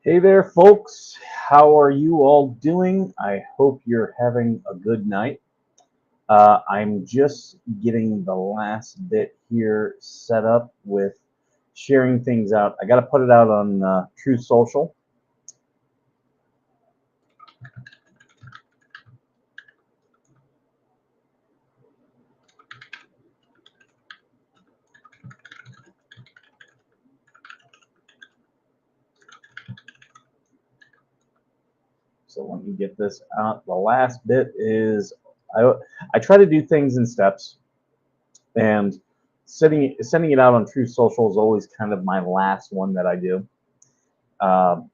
Hey there, folks. How are you all doing? I hope you're having a good night. I'm just getting the last bit here set up with sharing things out. I got to put it out on Truth Social. So let me get this out. The last bit is I, I try to do things in steps, and sending it out on Truth Social is always kind of my last one that I do. Um,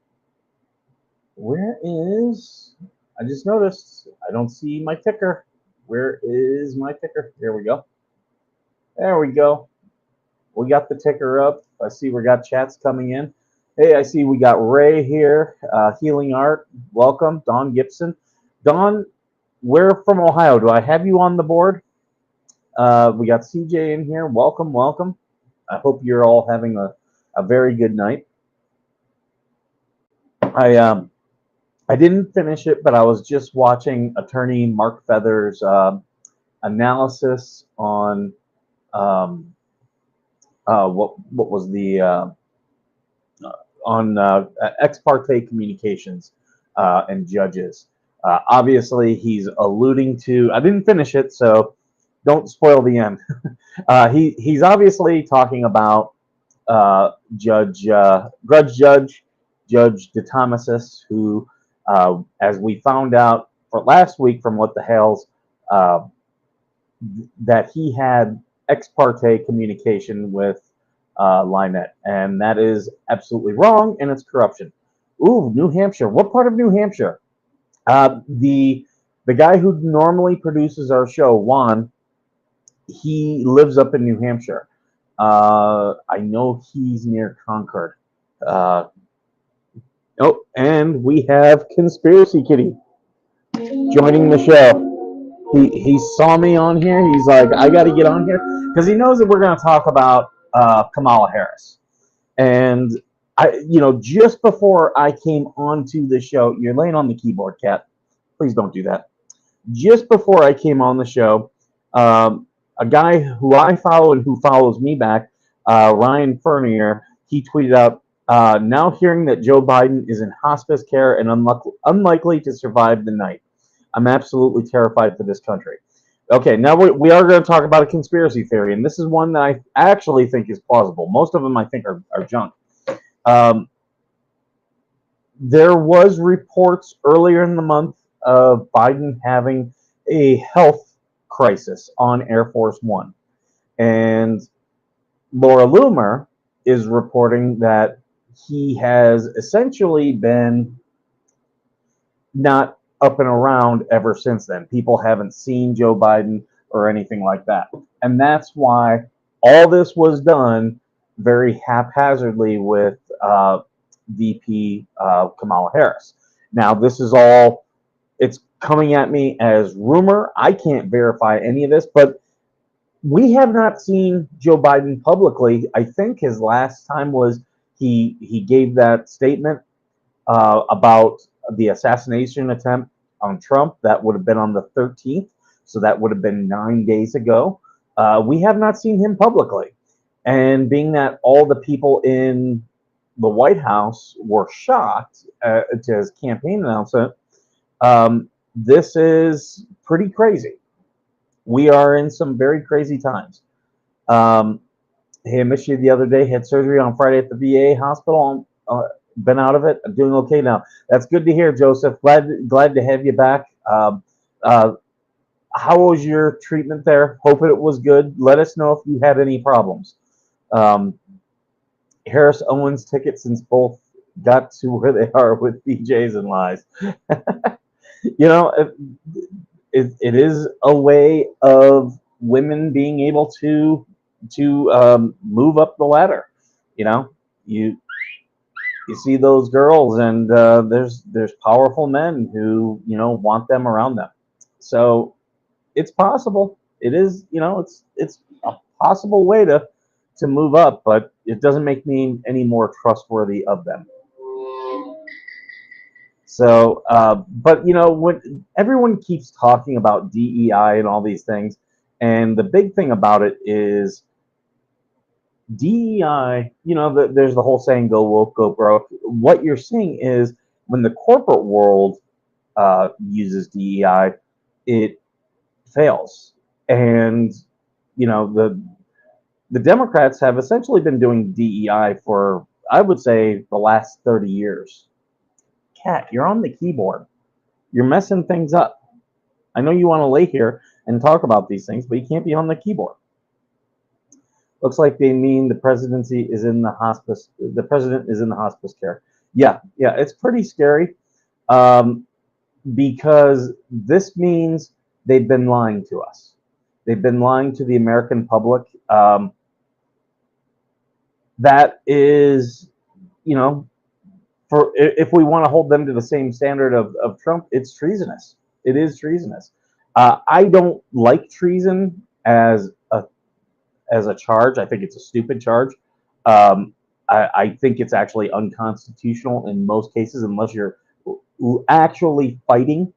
Where is? I just noticed I don't see my ticker. Where is my ticker? There we go. There we go. We got the ticker up. I see we got chats coming in. Hey, I see we got Ray here. Healing Art, welcome. Don Gibson. Don, we're from Ohio. Do I have you on the board? We got CJ in here. Welcome, welcome. I hope you're all having a very good night. I I didn't finish it, but I was just watching Attorney Mark Feather's analysis on um, what was the on ex parte communications and judges. Obviously, he's alluding to. I didn't finish it, so don't spoil the end. He's obviously talking about Grudge Judge DeThomasis, who, as we found out for last week from what the Hales, uh, that he had ex parte communication with Lynette, and that is absolutely wrong, and it's corruption. Ooh, New Hampshire. What part of New Hampshire? The guy who normally produces our show, Juan, he lives up in New Hampshire. I know he's near Concord. Uh, oh, and we have Conspiracy Kitty joining the show. He saw me on here. He's like, I got to get on here because he knows that we're going to talk about Kamala Harris. And just before I came onto the show, you're laying on the keyboard, Cat. Please don't do that. Just before I came on the show, a guy who I follow and who follows me back, Ryan Fernier, he tweeted out, now hearing that Joe Biden is in hospice care and unlikely to survive the night. I'm absolutely terrified for this country. Okay, now we are going to talk about a conspiracy theory, and this is one that I actually think is plausible. Most of them I think are junk. Um, there was reports earlier in the month of Biden having a health crisis on Air Force One, and Laura Loomer is reporting that he has essentially been not up and around ever since then. People haven't seen Joe Biden or anything like that. And that's why all this was done very haphazardly with VP Kamala Harris. Now, this is all, it's coming at me as rumor. I can't verify any of this, but we have not seen Joe Biden publicly. I think his last time was he gave that statement about the assassination attempt on Trump. That would have been on the 13th, so that would have been 9 days ago. We have not seen him publicly. And being that all the people in the White House were shocked to his campaign announcement, this is pretty crazy. We are in some very crazy times. Um, Hey, I missed you the other day. Had surgery on Friday at the VA hospital. Been out of it. I'm doing okay now. That's good to hear, Joseph. Glad to have you back. Uh, how was your treatment there? Hope it was good. Let us know if you had any problems. Um, Harris Owens ticket since both got to where they are with BJ's and lies. You know, it is a way of women being able to move up the ladder. You know, you see those girls, and there's powerful men who want them around them. So it's possible. It is it's a possible way to move up, but it doesn't make me any more trustworthy of them. So, but when everyone keeps talking about DEI and all these things, and the big thing about it is DEI. There's the whole saying, "Go woke, go broke." What you're seeing is when the corporate world uses DEI, it fails, and the Democrats have essentially been doing DEI for, I would say, the last 30 years. Cat, you're on the keyboard. You're messing things up. I know you want to lay here and talk about these things, but you can't be on the keyboard. Looks like they mean the presidency is in the hospice. The president is in the hospice care. Yeah, it's pretty scary, because this means they've been lying to us. They've been lying to the American public. That is, for if we want to hold them to the same standard of Trump, it's treasonous. It is treasonous. I don't like treason as a charge. I think it's a stupid charge. I think it's actually unconstitutional in most cases unless you're actually fighting.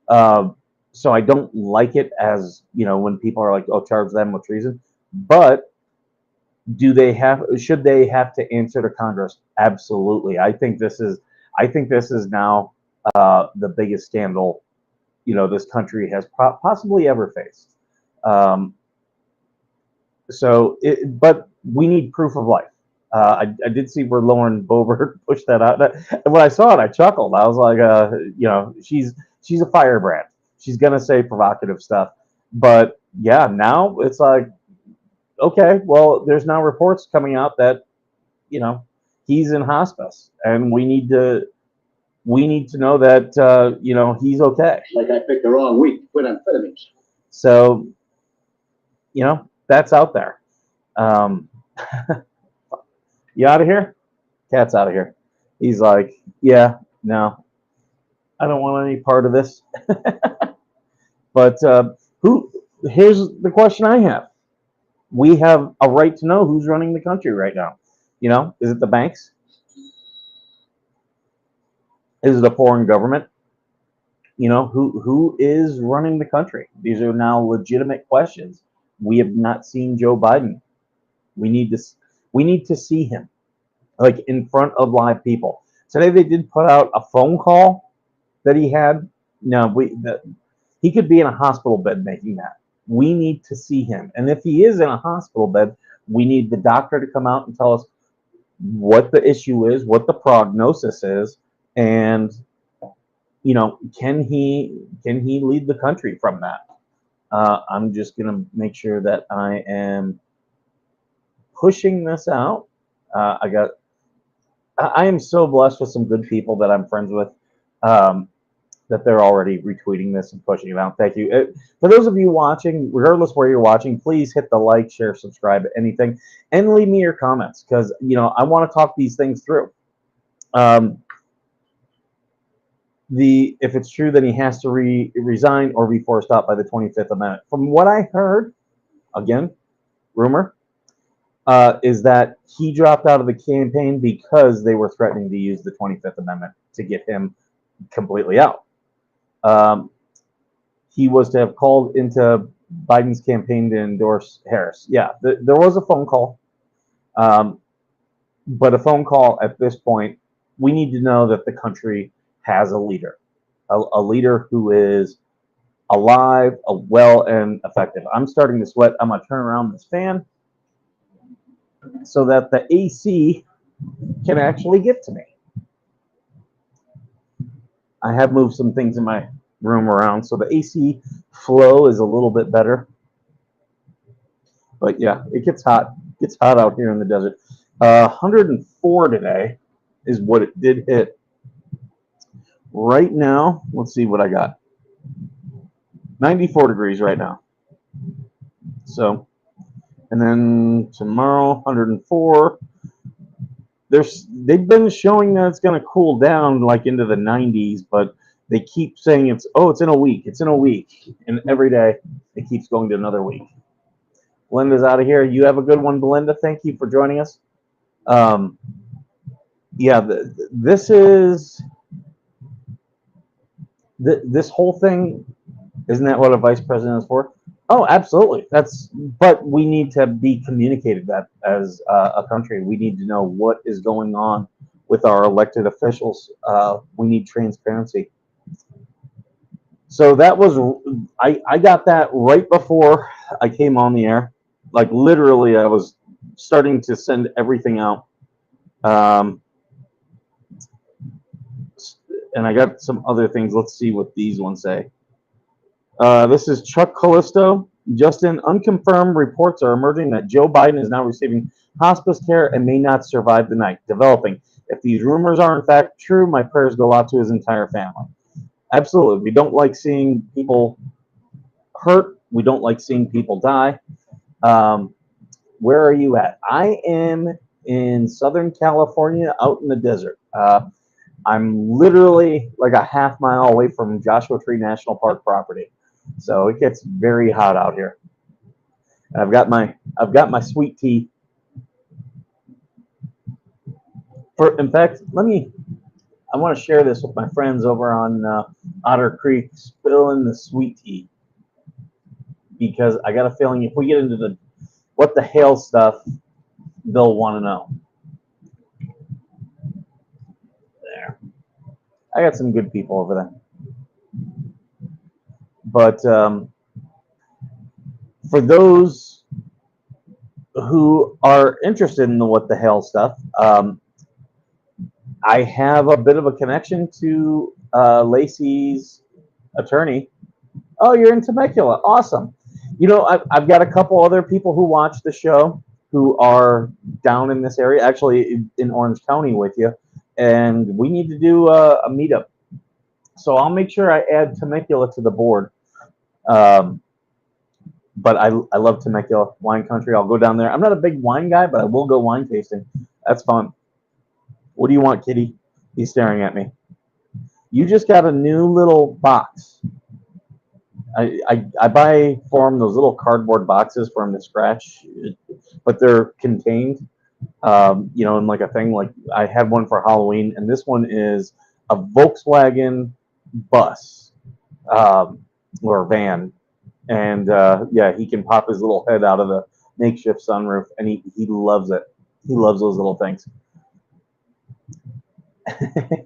So I don't like it as when people are like, "Oh, charge them with treason," but should they have to answer to Congress? Absolutely. I think this is now the biggest scandal this country has possibly ever faced. Um, but we need proof of life. I did see where Lauren Boebert pushed that out. And when I saw it, I chuckled. I was like, she's a firebrand. She's gonna say provocative stuff, but yeah, now it's like, okay, well, there's now reports coming out that he's in hospice, and we need to know that he's okay. Like I picked the wrong week to quit amphetamines. So that's out there. You out of here? Cat's out of here. He's like, yeah, no, I don't want any part of this. But who? Here's the question I have. We have a right to know who's running the country right now. Is it the banks? Is it a foreign government? Who is running the country? These are now legitimate questions. We have not seen Joe Biden. We need to see him, like, in front of live people. Today they did put out a phone call that he had. No, he could be in a hospital bed making that. We need to see him, and if he is in a hospital bed, we need the doctor to come out and tell us what the issue is, what the prognosis is, and can he lead the country from that? I'm just gonna make sure that I am pushing this out. I am so blessed with some good people that I'm friends with, that they're already retweeting this and pushing it out. Thank you. For those of you watching, regardless where you're watching, please hit the like, share, subscribe, anything, and leave me your comments, because I want to talk these things through. If it's true that he has to resign or be forced out by the 25th Amendment. From what I heard, again, rumor, is that he dropped out of the campaign because they were threatening to use the 25th Amendment to get him completely out. He was to have called into Biden's campaign to endorse Harris. Yeah, there was a phone call, but a phone call at this point, we need to know that the country has a leader, a leader who is alive, well, and effective. I'm starting to sweat. I'm going to turn around this fan so that the AC can actually get to me. I have moved some things in my room around, so the AC flow is a little bit better. But yeah, it gets hot. It gets hot out here in the desert. 104 today is what it did hit. Right now, let's see what I got. 94 degrees right now. So, and then tomorrow, 104. They've been showing that it's going to cool down like into the 90s, but they keep saying it's in a week. It's in a week. And every day it keeps going to another week. Belinda's out of here. You have a good one, Belinda. Thank you for joining us. Yeah, this is this whole thing, isn't that what a vice president is for? Oh, absolutely. But we need to be communicated that as a country. We need to know what is going on with our elected officials. We need transparency. So that was, I got that right before I came on the air. Like literally, I was starting to send everything out. Um, and I got some other things. Let's see what these ones say. This is Chuck Callisto. Justin, unconfirmed reports are emerging that Joe Biden is now receiving hospice care and may not survive the night. Developing. If these rumors are in fact true, my prayers go out to his entire family. Absolutely. We don't like seeing people hurt. We don't like seeing people die. Um, where are you at? I am in Southern California, out in the desert. I'm literally like a half mile away from Joshua Tree National Park property, so it gets very hot out here. And I've got my sweet tea. In fact, I want to share this with my friends over on Otter Creek. Spilling the sweet tea because I got a feeling if we get into the what the Hales stuff, they'll want to know. There, I got some good people over there. But for those who are interested in the what the hell stuff, I have a bit of a connection to Lacey's attorney. Oh, you're in Temecula. Awesome. I've got a couple other people who watch the show who are down in this area, actually in Orange County with you, and we need to do a meetup. So I'll make sure I add Temecula to the board. But I love Temecula wine country. I'll go down there. I'm not a big wine guy, but I will go wine tasting. That's fun. What do you want, Kitty? He's staring at me. You just got a new little box. I buy for him those little cardboard boxes for him to scratch, but they're contained, in like a thing. Like I had one for Halloween, and this one is a Volkswagen bus or van, and yeah, he can pop his little head out of the makeshift sunroof, and he loves it. He loves those little things.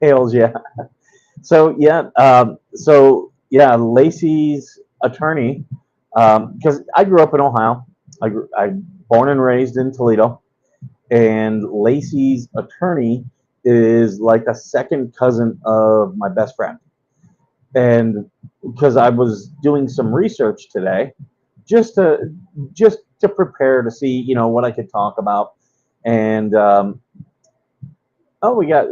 Hales, yeah. So yeah, Lacey's attorney, because I grew up in Ohio. I born and raised in Toledo, and Lacey's attorney is like a second cousin of my best friend. And because I was doing some research today, just to prepare to see what I could talk about, and oh, we got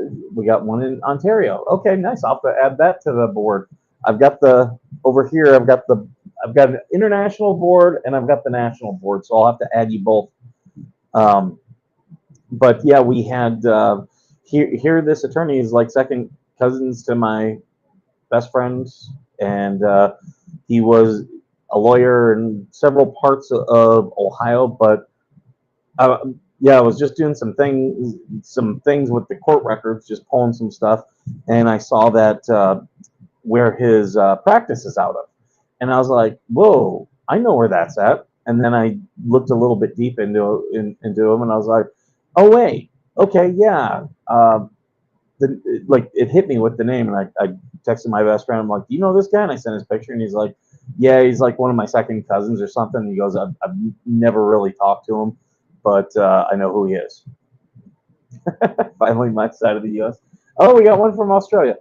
one in Ontario. Okay, nice. I'll have to add that to the board. I've got the over here. I've got an international board and I've got the national board. So I'll have to add you both. But yeah, we had here. This attorney is like second cousins to my best friends, and he was a lawyer in several parts of Ohio. But yeah, I was just doing some things with the court records, just pulling some stuff, and I saw that where his practice is out of, and I was like, "Whoa, I know where that's at." And then I looked a little bit deep into him, and I was like, "Oh wait, okay, yeah." Like it hit me with the name, and I texted my best friend. I'm like, "Do you know this guy?" And I sent his picture, and he's like, "Yeah, he's like one of my second cousins or something." And he goes, "I've never really talked to him, but I know who he is." Finally, my side of the U.S. Oh, we got one from Australia.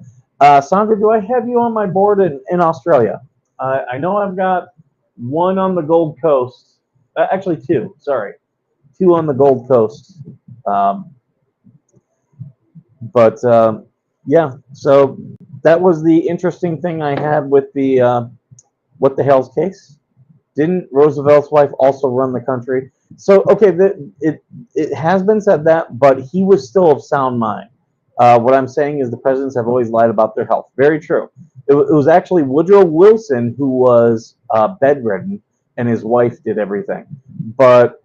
Sandra, do I have you on my board in Australia? I know I've got one on the Gold Coast. Actually, two. Sorry, two on the Gold Coast. Um, but yeah, so that was the interesting thing I had with the what the hell's case. Didn't Roosevelt's wife also run the country? So okay, it has been said that, but he was still of sound mind. What I'm saying is the presidents have always lied about their health. Very true. It was actually Woodrow Wilson who was bedridden, and his wife did everything. But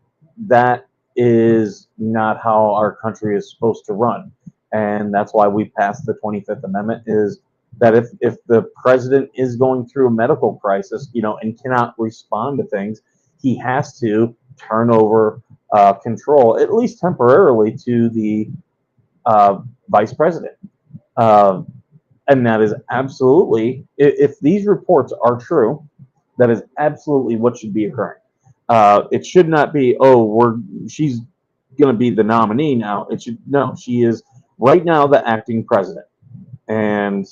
that is not how our country is supposed to run, and that's why we passed the 25th Amendment. Is that if the president is going through a medical crisis, and cannot respond to things, he has to turn over control, at least temporarily, to the vice president. Uh, and that is absolutely, if these reports are true, that is absolutely what should be occurring. It should not be, she's going to be the nominee now. It should, no, she is right now the acting president, and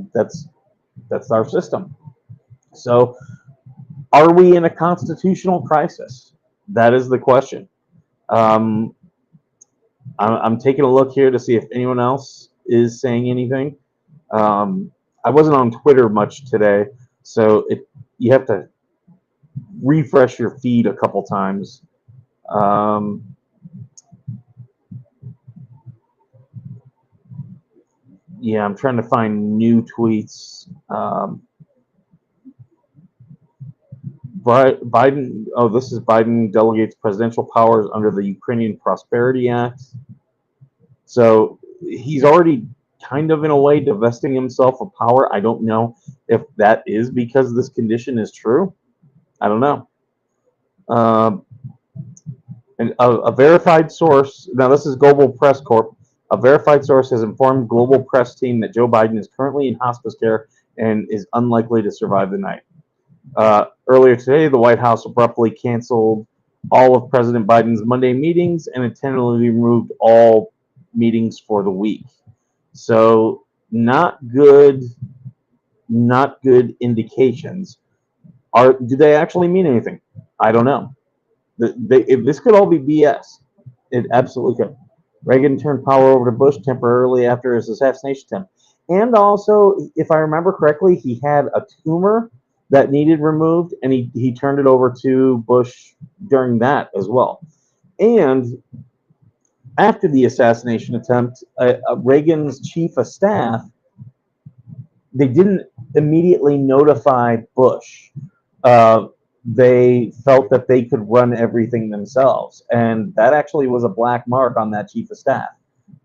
that's our system. So, are we in a constitutional crisis? That is the question. Um, I'm taking a look here to see if anyone else is saying anything. Um, I wasn't on Twitter much today, so you have to refresh your feed a couple times. Um, yeah, I'm trying to find new tweets. Biden. Oh, this is Biden delegates presidential powers under the Ukrainian Prosperity Act. So he's already kind of in a way divesting himself of power. I don't know if that is because this condition is true. I don't know. Um, and a verified source, now this is Global Press Corp, a verified source has informed Global Press team that Joe Biden is currently in hospice care and is unlikely to survive the night. Earlier today, the White House abruptly canceled all of President Biden's Monday meetings and intentionally removed all meetings for the week. So, not good indications. Do they actually mean anything? I don't know. If this could all be BS, it absolutely could. Reagan turned power over to Bush temporarily after his assassination attempt. And also, if I remember correctly, he had a tumor that needed removed, and he turned it over to Bush during that as well. And after the assassination attempt, Reagan's chief of staff, they didn't immediately notify Bush. Uh, they felt that they could run everything themselves, and that actually was a black mark on that chief of staff.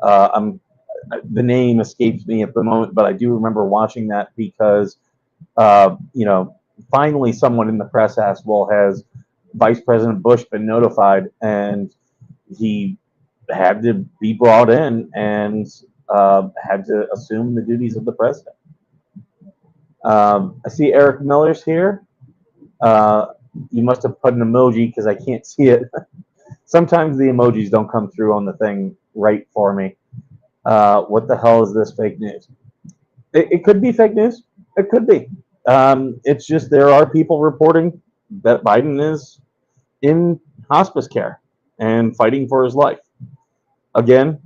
The name escapes me at the moment, but I do remember watching that because, finally someone in the press asked, "Well, has Vice President Bush been notified?" And he had to be brought in and had to assume the duties of the president. I see Eric Miller's here. You must have put an emoji because I can't see it. Sometimes the emojis don't come through on the thing right for me. What the hell is this fake news? It could be fake news. It could be. It's just there are people reporting that Biden is in hospice care and fighting for his life. Again,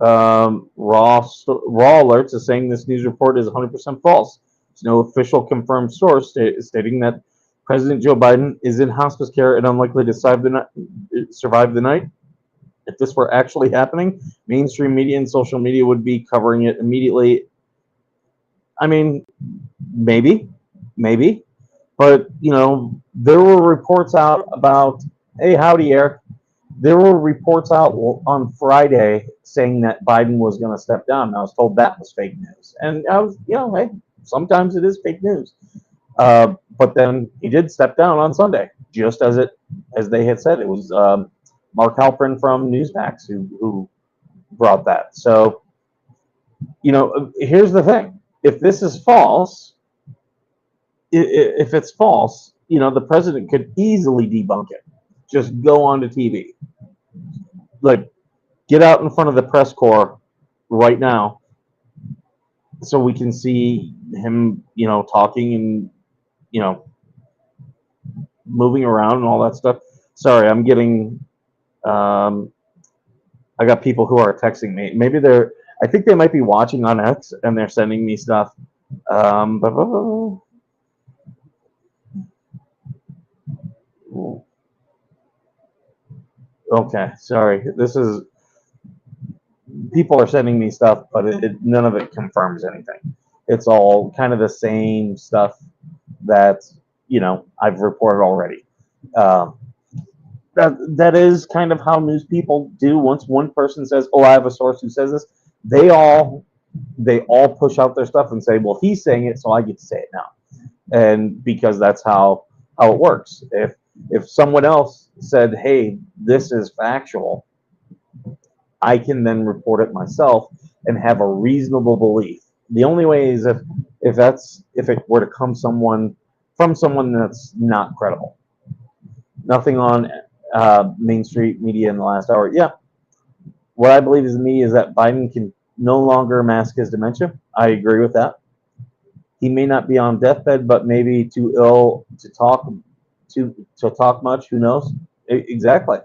raw alerts is saying this news report is 100% false. There's no official confirmed source stating that President Joe Biden is in hospice care and unlikely to survive the night. If this were actually happening, mainstream media and social media would be covering it immediately. I mean, maybe, but there were reports out about. Hey, howdy, Eric. There were reports out on Friday saying that Biden was going to step down. And I was told that was fake news, and I was, hey, sometimes it is fake news. But then he did step down on Sunday, just as they had said. It was Mark Halperin from Newsmax who brought that. So, here's the thing: if this is false, if it's false, the president could easily debunk it. Just go onto TV, like get out in front of the press corps right now, so we can see him, talking and moving around and all that stuff. Sorry, I'm getting. I got people who are texting me. Maybe I think they might be watching on X and they're sending me stuff. Okay, sorry. This is people are sending me stuff, but none of it confirms anything. It's all kind of the same stuff that I've reported already. Um, that is kind of how news people do. Once one person says, "Oh, I have a source who says this," they all they all push out their stuff and say, "Well, he's saying it, so I get to say it now." And because that's how it works. If someone else said, "Hey, this is factual," I can then report it myself and have a reasonable belief. The only way is if it were to come someone from someone that's not credible. Nothing on Main Street media in the last hour. Yeah, what I believe is me is that Biden can no longer mask his dementia. I agree with that. He may not be on deathbed, but maybe too ill to talk much. Who knows? Exactly.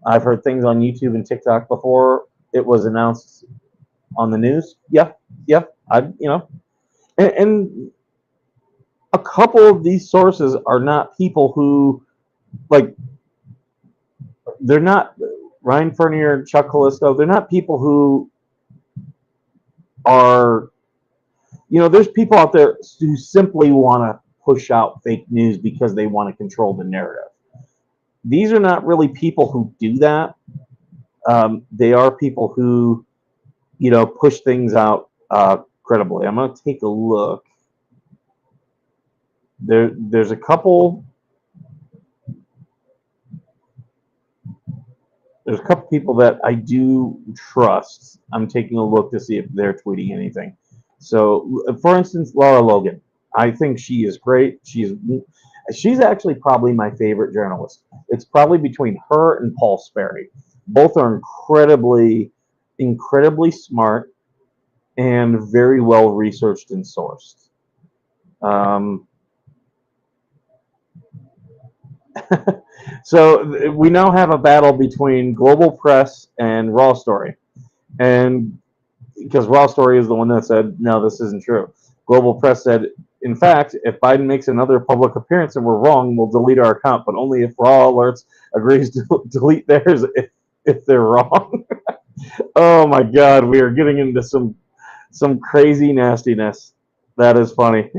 I've heard things on YouTube and TikTok before it was announced on the news. Yeah, yeah. And a couple of these sources are not people who like. They're not Ryan Fernier, Chuck Callisto. They're not people who are. There's people out there who simply want to push out fake news because they want to control the narrative. These are not really people who do that. They are people who, push things out credibly. I'm going to take a look. There's a couple. There's a couple people that I do trust. I'm taking a look to see if they're tweeting anything. So, for instance, Laura Logan. I think she is great. She's actually probably my favorite journalist. It's probably between her and Paul Sperry. Both are incredibly smart and very well researched and sourced. Um, so we now have a battle between Global Press and Raw Story, and because Raw Story is the one that said no, this isn't true. Global Press said, in fact, if Biden makes another public appearance and we're wrong, we'll delete our account, but only if Raw Alerts agrees to delete theirs if they're wrong. Oh my God, we are getting into some crazy nastiness. That is funny.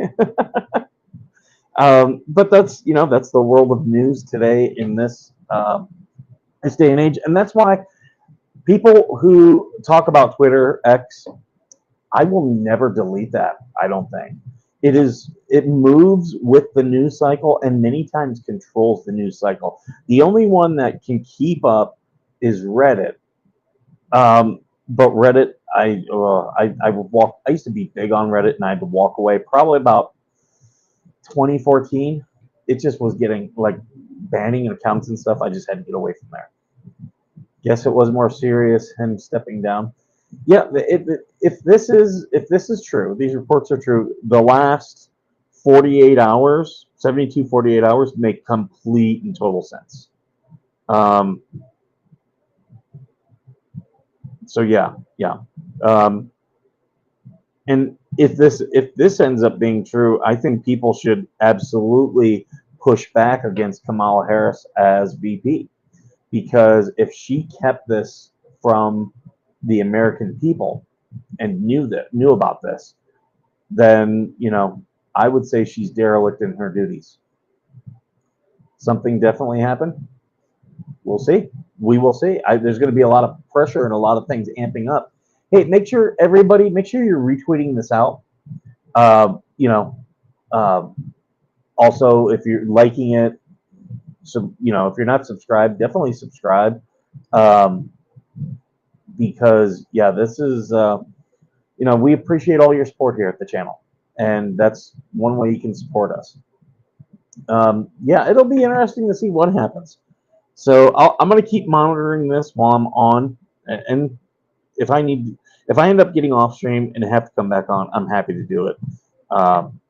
But that's the world of news today in this day and age, and that's why people who talk about Twitter X, I will never delete that. I don't think it moves with the news cycle and many times controls the news cycle. The only one that can keep up is Reddit. But Reddit, I would walk. I used to be big on Reddit, and I had to walk away probably about 2014. It just was getting like banning accounts and stuff. I just had to get away from there. Guess it was more serious, him stepping down. Yeah, if this is true, these reports are true. The last 48 hours, 72, 48 hours make complete and total sense. Um, so yeah. Um, and if this ends up being true, I think people should absolutely push back against Kamala Harris as VP, because if she kept this from the American people and knew about this, then I would say she's derelict in her duties. Something definitely happened. We'll see. We will see. There's going to be a lot of pressure and a lot of things amping up. Hey, make sure you're retweeting this out. Uh, you know, uh, Also, if you're liking it, so if you're not subscribed, definitely subscribe. Um, because yeah, this is we appreciate all your support here at the channel, and that's one way you can support us. Yeah, it'll be interesting to see what happens. So I'm going to keep monitoring this while I'm on, and if I end up getting off stream and have to come back on, I'm happy to do it. Um,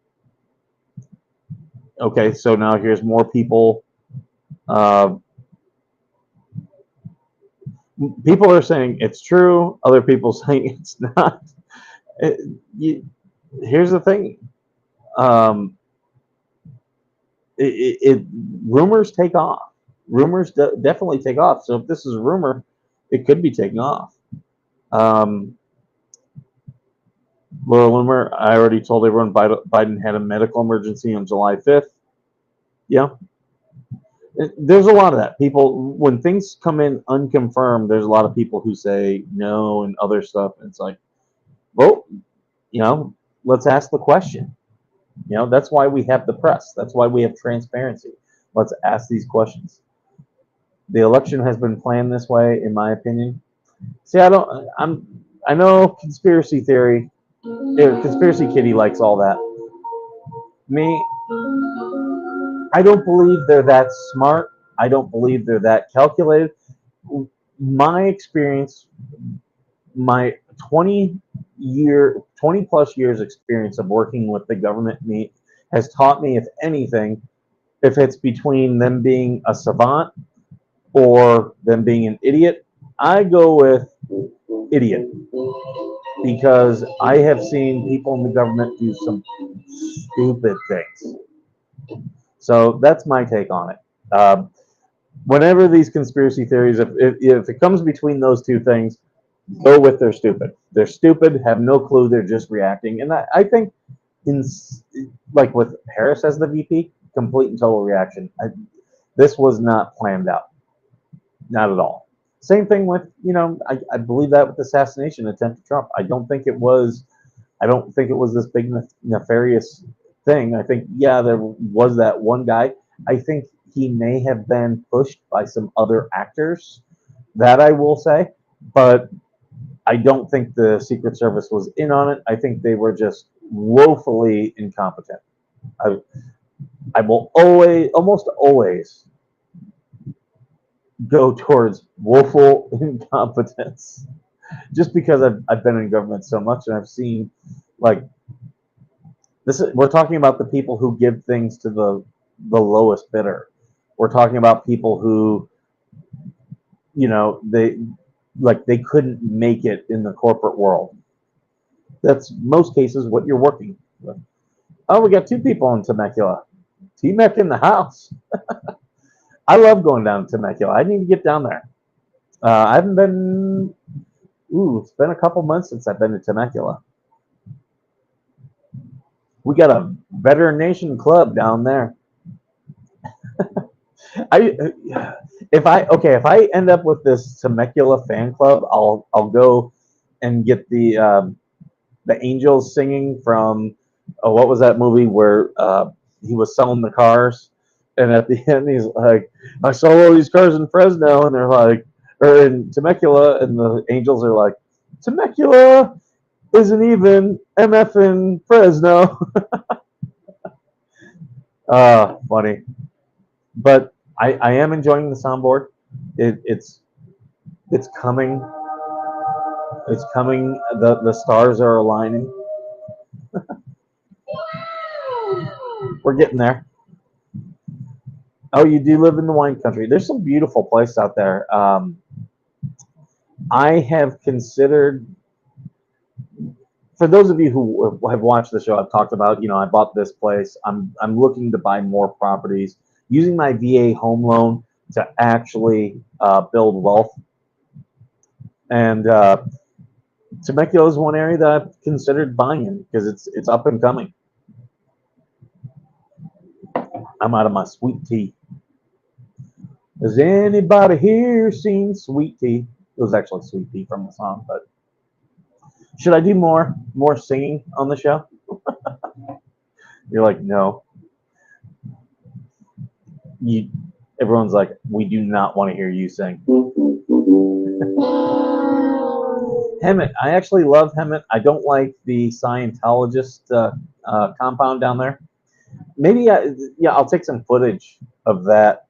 okay, so now here's more people. Uh, People are saying it's true. Other people saying it's not. It, you, Here's the thing. Um, Rumors take off. Rumors definitely take off. So if this is a rumor, it could be taking off. Um, Laura Loomer, I already told everyone Biden had a medical emergency on July 5th. Yeah. There's a lot of that. People, when things come in unconfirmed, there's a lot of people who say no and other stuff. And it's like, well, you know, let's ask the question. That's why we have the press. That's why we have transparency. Let's ask these questions. The election has been planned this way, in my opinion. See, I know conspiracy theory. Conspiracy Kitty likes all that. Me, I don't believe they're that smart. I don't believe they're that calculated. My experience, my 20 plus years experience of working with the government me has taught me, if anything, if it's between them being a savant or them being an idiot, I go with idiot because I have seen people in the government do some stupid things. So that's my take on it. Whenever these conspiracy theories, if it comes between those two things, go with they're stupid. They're stupid, have no clue, they're just reacting. And I think, in like with Harris as the VP, complete and total reaction. This was not planned out, not at all. Same thing with, I believe that with the assassination attempt to Trump. I don't think it was. I don't think it was this big nefarious thing. I think, yeah, there was that one guy. I think he may have been pushed by some other actors. That I will say, but I don't think the Secret Service was in on it. I think they were just woefully incompetent. I, I will almost always go towards woeful incompetence, just because I've been in government so much and I've seen, like, we're talking about the people who give things to the lowest bidder. We're talking about people who, they couldn't make it in the corporate world. That's most cases what you're working with. Oh, we got two people in Temecula. T-Mec in the house. I love going down to Temecula. I need to get down there. I haven't been. It's been a couple months since I've been to Temecula. We got a Veteran Nation club down there. I if I end up with this Temecula fan club, I'll go and get the Angels singing from what was that movie where he was selling the cars, and at the end he's like, I saw all these cars in Fresno, and they're like, or in Temecula, and the Angels are like, Temecula isn't even MF in Fresno. Funny. But I am enjoying the soundboard. It's coming. It's coming. The stars are aligning. We're getting there. Oh, you do live in the wine country. There's some beautiful places out there. I have considered, for those of you who have watched the show, I've talked about, I bought this place. I'm looking to buy more properties using my VA home loan to actually build wealth. And Temecula is one area that I've considered buying because it's up and coming. I'm out of my sweet tea. Has anybody here seen Sweet Tea? It was actually Sweet Tea from the song, but should I do more singing on the show? You're like, no. Everyone's like, we do not want to hear you sing. Hemet, I actually love Hemet. I don't like the Scientologist compound down there. Maybe, I'll take some footage of that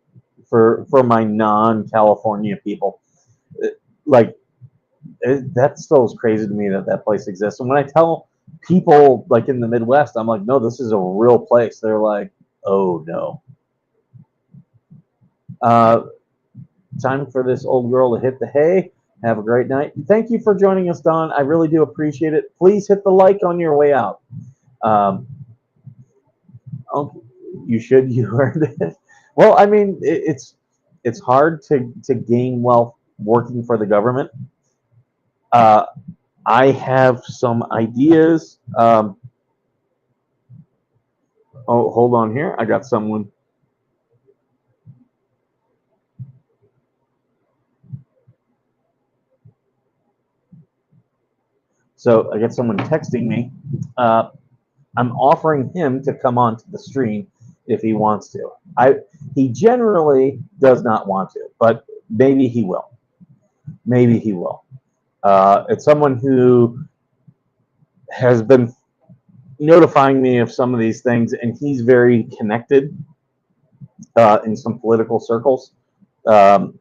for my non-California people. Like, that still is crazy to me that place exists. And when I tell people, like, in the Midwest, I'm like, no, this is a real place. They're like, oh, no. Time for this old girl to hit the hay. Have a great night. Thank you for joining us, Don. I really do appreciate it. Please hit the like on your way out. You should. You earned it. Well, I mean, it's hard to gain wealth working for the government. I have some ideas. Hold on here. I got someone. So I get someone texting me. I'm offering him to come onto the stream if he wants to. He generally does not want to, but maybe he will. Maybe he will. It's someone who has been notifying me of some of these things, and he's very connected in some political circles. Um,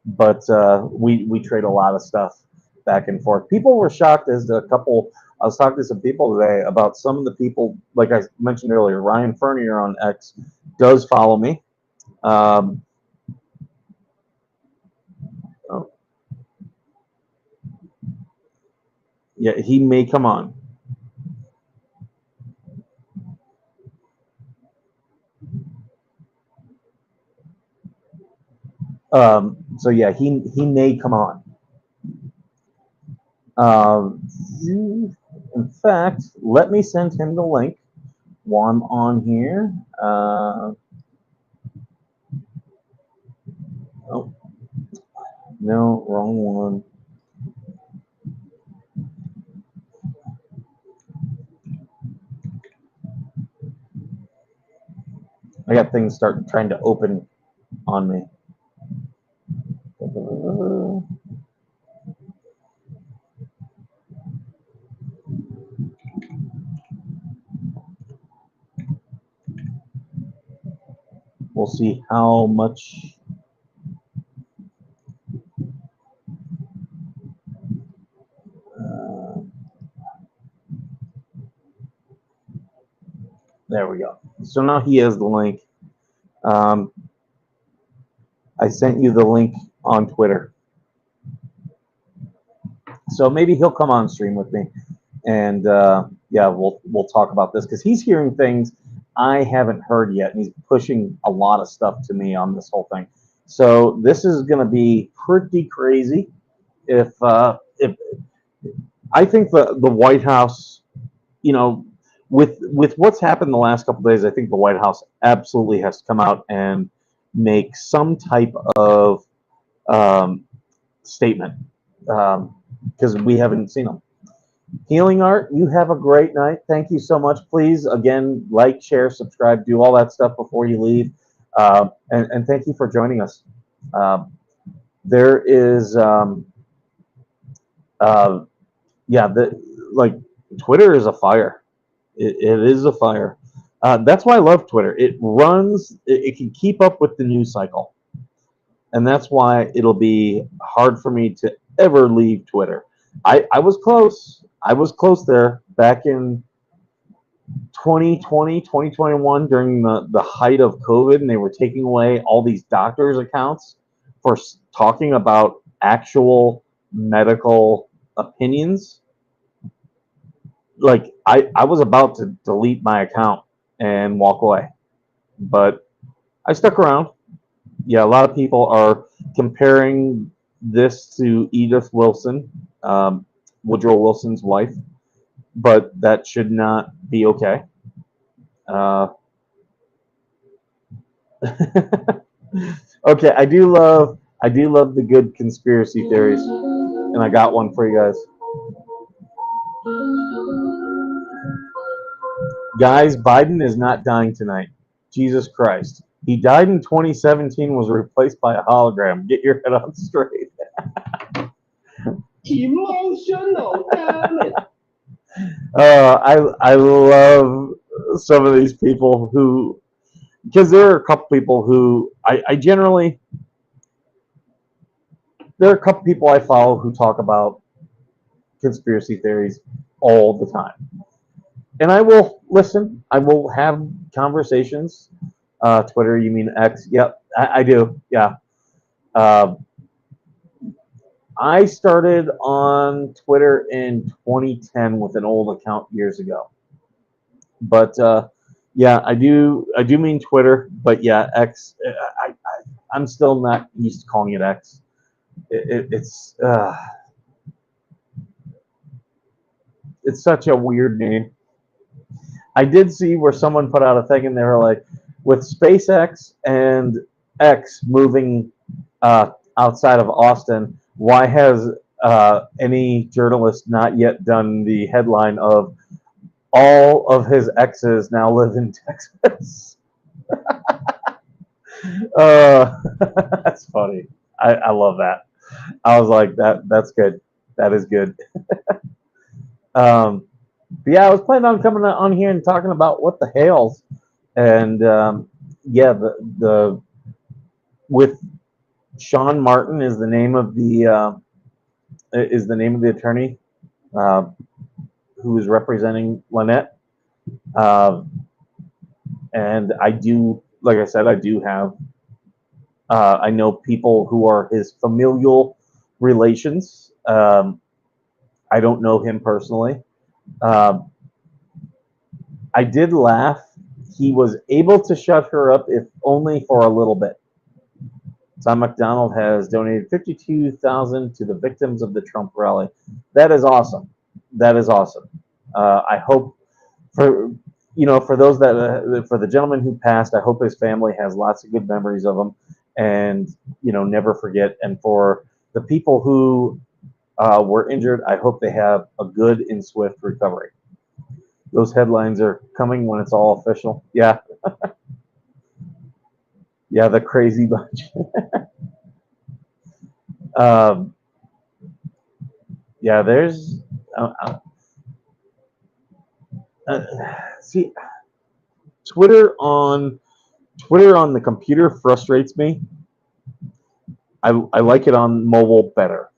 but we trade a lot of stuff back and forth. People were shocked as a couple. I was talking to some people today about some of the people, like I mentioned earlier. Ryan Fernier on X does follow me. Um, oh, yeah, he may come on. So yeah, he may come on. In fact, let me send him the link while I'm on here. Oh, no, wrong one. I got things starting trying to open on me. We'll see how much. There we go. So now he has the link. I sent you the link on Twitter. So maybe he'll come on stream with me, and yeah, we'll talk about this because he's hearing things I haven't heard yet, and he's pushing a lot of stuff to me on this whole thing. So this is going to be pretty crazy. If I think the White House, you know, with what's happened the last couple of days, I think the White House absolutely has to come out and make some type of statement because we haven't seen them. Healing Art, you have a great night. Thank you so much. Please, again, like, share, subscribe, do all that stuff before you leave. And thank you for joining us. There is, yeah, like Twitter is a fire. It is a fire. That's why I love Twitter. It runs, it can keep up with the news cycle. And that's why it'll be hard for me to ever leave Twitter. I was close. I was close there back in 2020, 2021 during the height of COVID, and they were taking away all these doctors' accounts for talking about actual medical opinions. Like, I was about to delete my account and walk away, but I stuck around. Yeah, a lot of people are comparing this to Edith Wilson, Woodrow Wilson's wife, but that should not be okay. Okay, I do love the good conspiracy theories, and I got one for you guys. Guys, Biden is not dying tonight. Jesus Christ. He died in 2017, was replaced by a hologram. Get your head on straight. Emotional damage. I love some of these people who, because there are a couple people who I generally, there are a couple people I follow who talk about conspiracy theories all the time. And I will listen. I will have conversations. Twitter, you mean X? Yep, I do. Yeah. I started on Twitter in 2010 with an old account years ago. But yeah, I do mean Twitter. But yeah, X. I'm still not used to calling it X. It's such a weird name. I did see where someone put out a thing and they were like, with SpaceX and X moving outside of Austin, why has any journalist not yet done the headline of all of his exes now live in Texas. uh, that's funny. I love that. I was like, that's good. That is good. Um, but yeah, I was planning on coming on here and talking about what the Hales, and yeah, the with Sean Martin is the name of the attorney uh, who is representing Lynette. Uh, and I do, like I said, I do have I know people who are his familial relations. I don't know him personally. Um, I did laugh. He was able to shut her up, if only for a little bit. Tom McDonald has donated 52,000 to the victims of the Trump rally. That is awesome. That is awesome. I hope for for those that for the gentleman who passed, I hope his family has lots of good memories of him, and never forget. And for the people who were injured, I hope they have a good and swift recovery. Those headlines are coming when it's all official. Yeah, yeah, the crazy bunch. um, yeah, there's. Uh, uh, uh, see, Twitter on Twitter on the computer frustrates me. I like it on mobile better.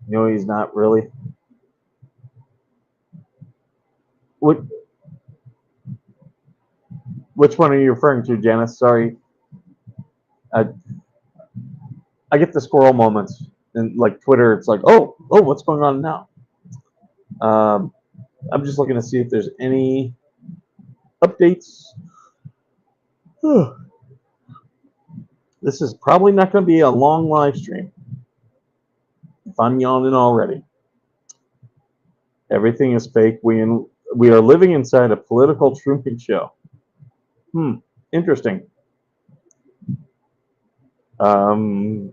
He's not really. What Which one are you referring to, Janice? Sorry, I I get the squirrel moments, and like Twitter, it's like, oh, what's going on now? Um, I'm just looking to see if there's any updates. This is probably not going to be a long live stream. If I'm yawning already, everything is fake. We are living inside a political Truman show. Interesting. Um,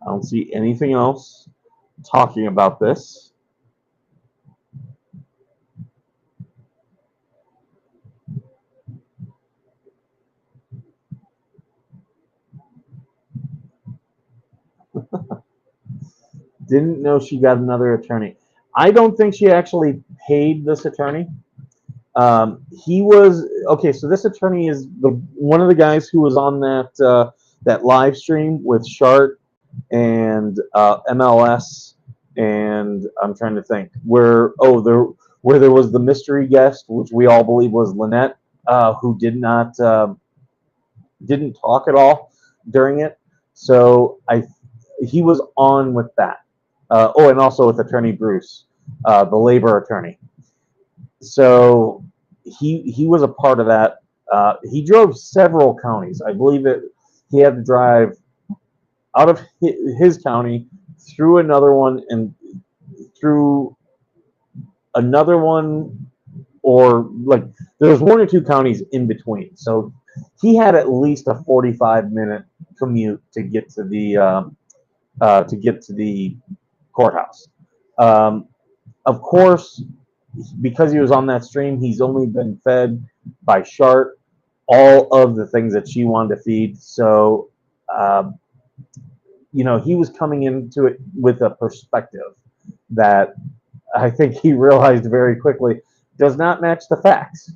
I don't see anything else talking about this. Didn't know she got another attorney. I don't think she actually paid this attorney. He was okay. So this attorney is one of the guys who was on that live stream with Shart and MLS, and I'm trying to think where there was the mystery guest, which we all believe was Lynette, who didn't talk at all during it. So he was on with that. And also with Attorney Bruce, the labor attorney. So he was a part of that. He drove several counties. I believe he had to drive out of his county through another one and through another one, or like there was one or two counties in between. So he had at least a 45-minute commute to get to the courthouse. Um, of course, because he was on that stream, he's only been fed by Shart all of the things that she wanted to feed. So, um, he was coming into it with a perspective that I think he realized very quickly does not match the facts.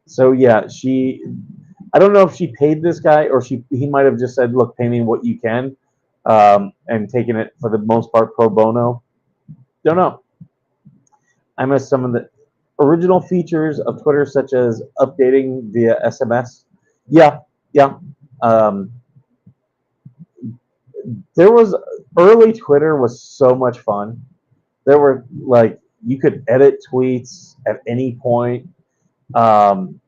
So yeah, I don't know if she paid this guy or he might have just said, "Look, pay me what you can," and taken it for the most part pro bono. Don't know. I miss some of the original features of Twitter, such as updating via SMS. Yeah, yeah. Um, there was Early Twitter was so much fun. There were like you could edit tweets at any point. Um,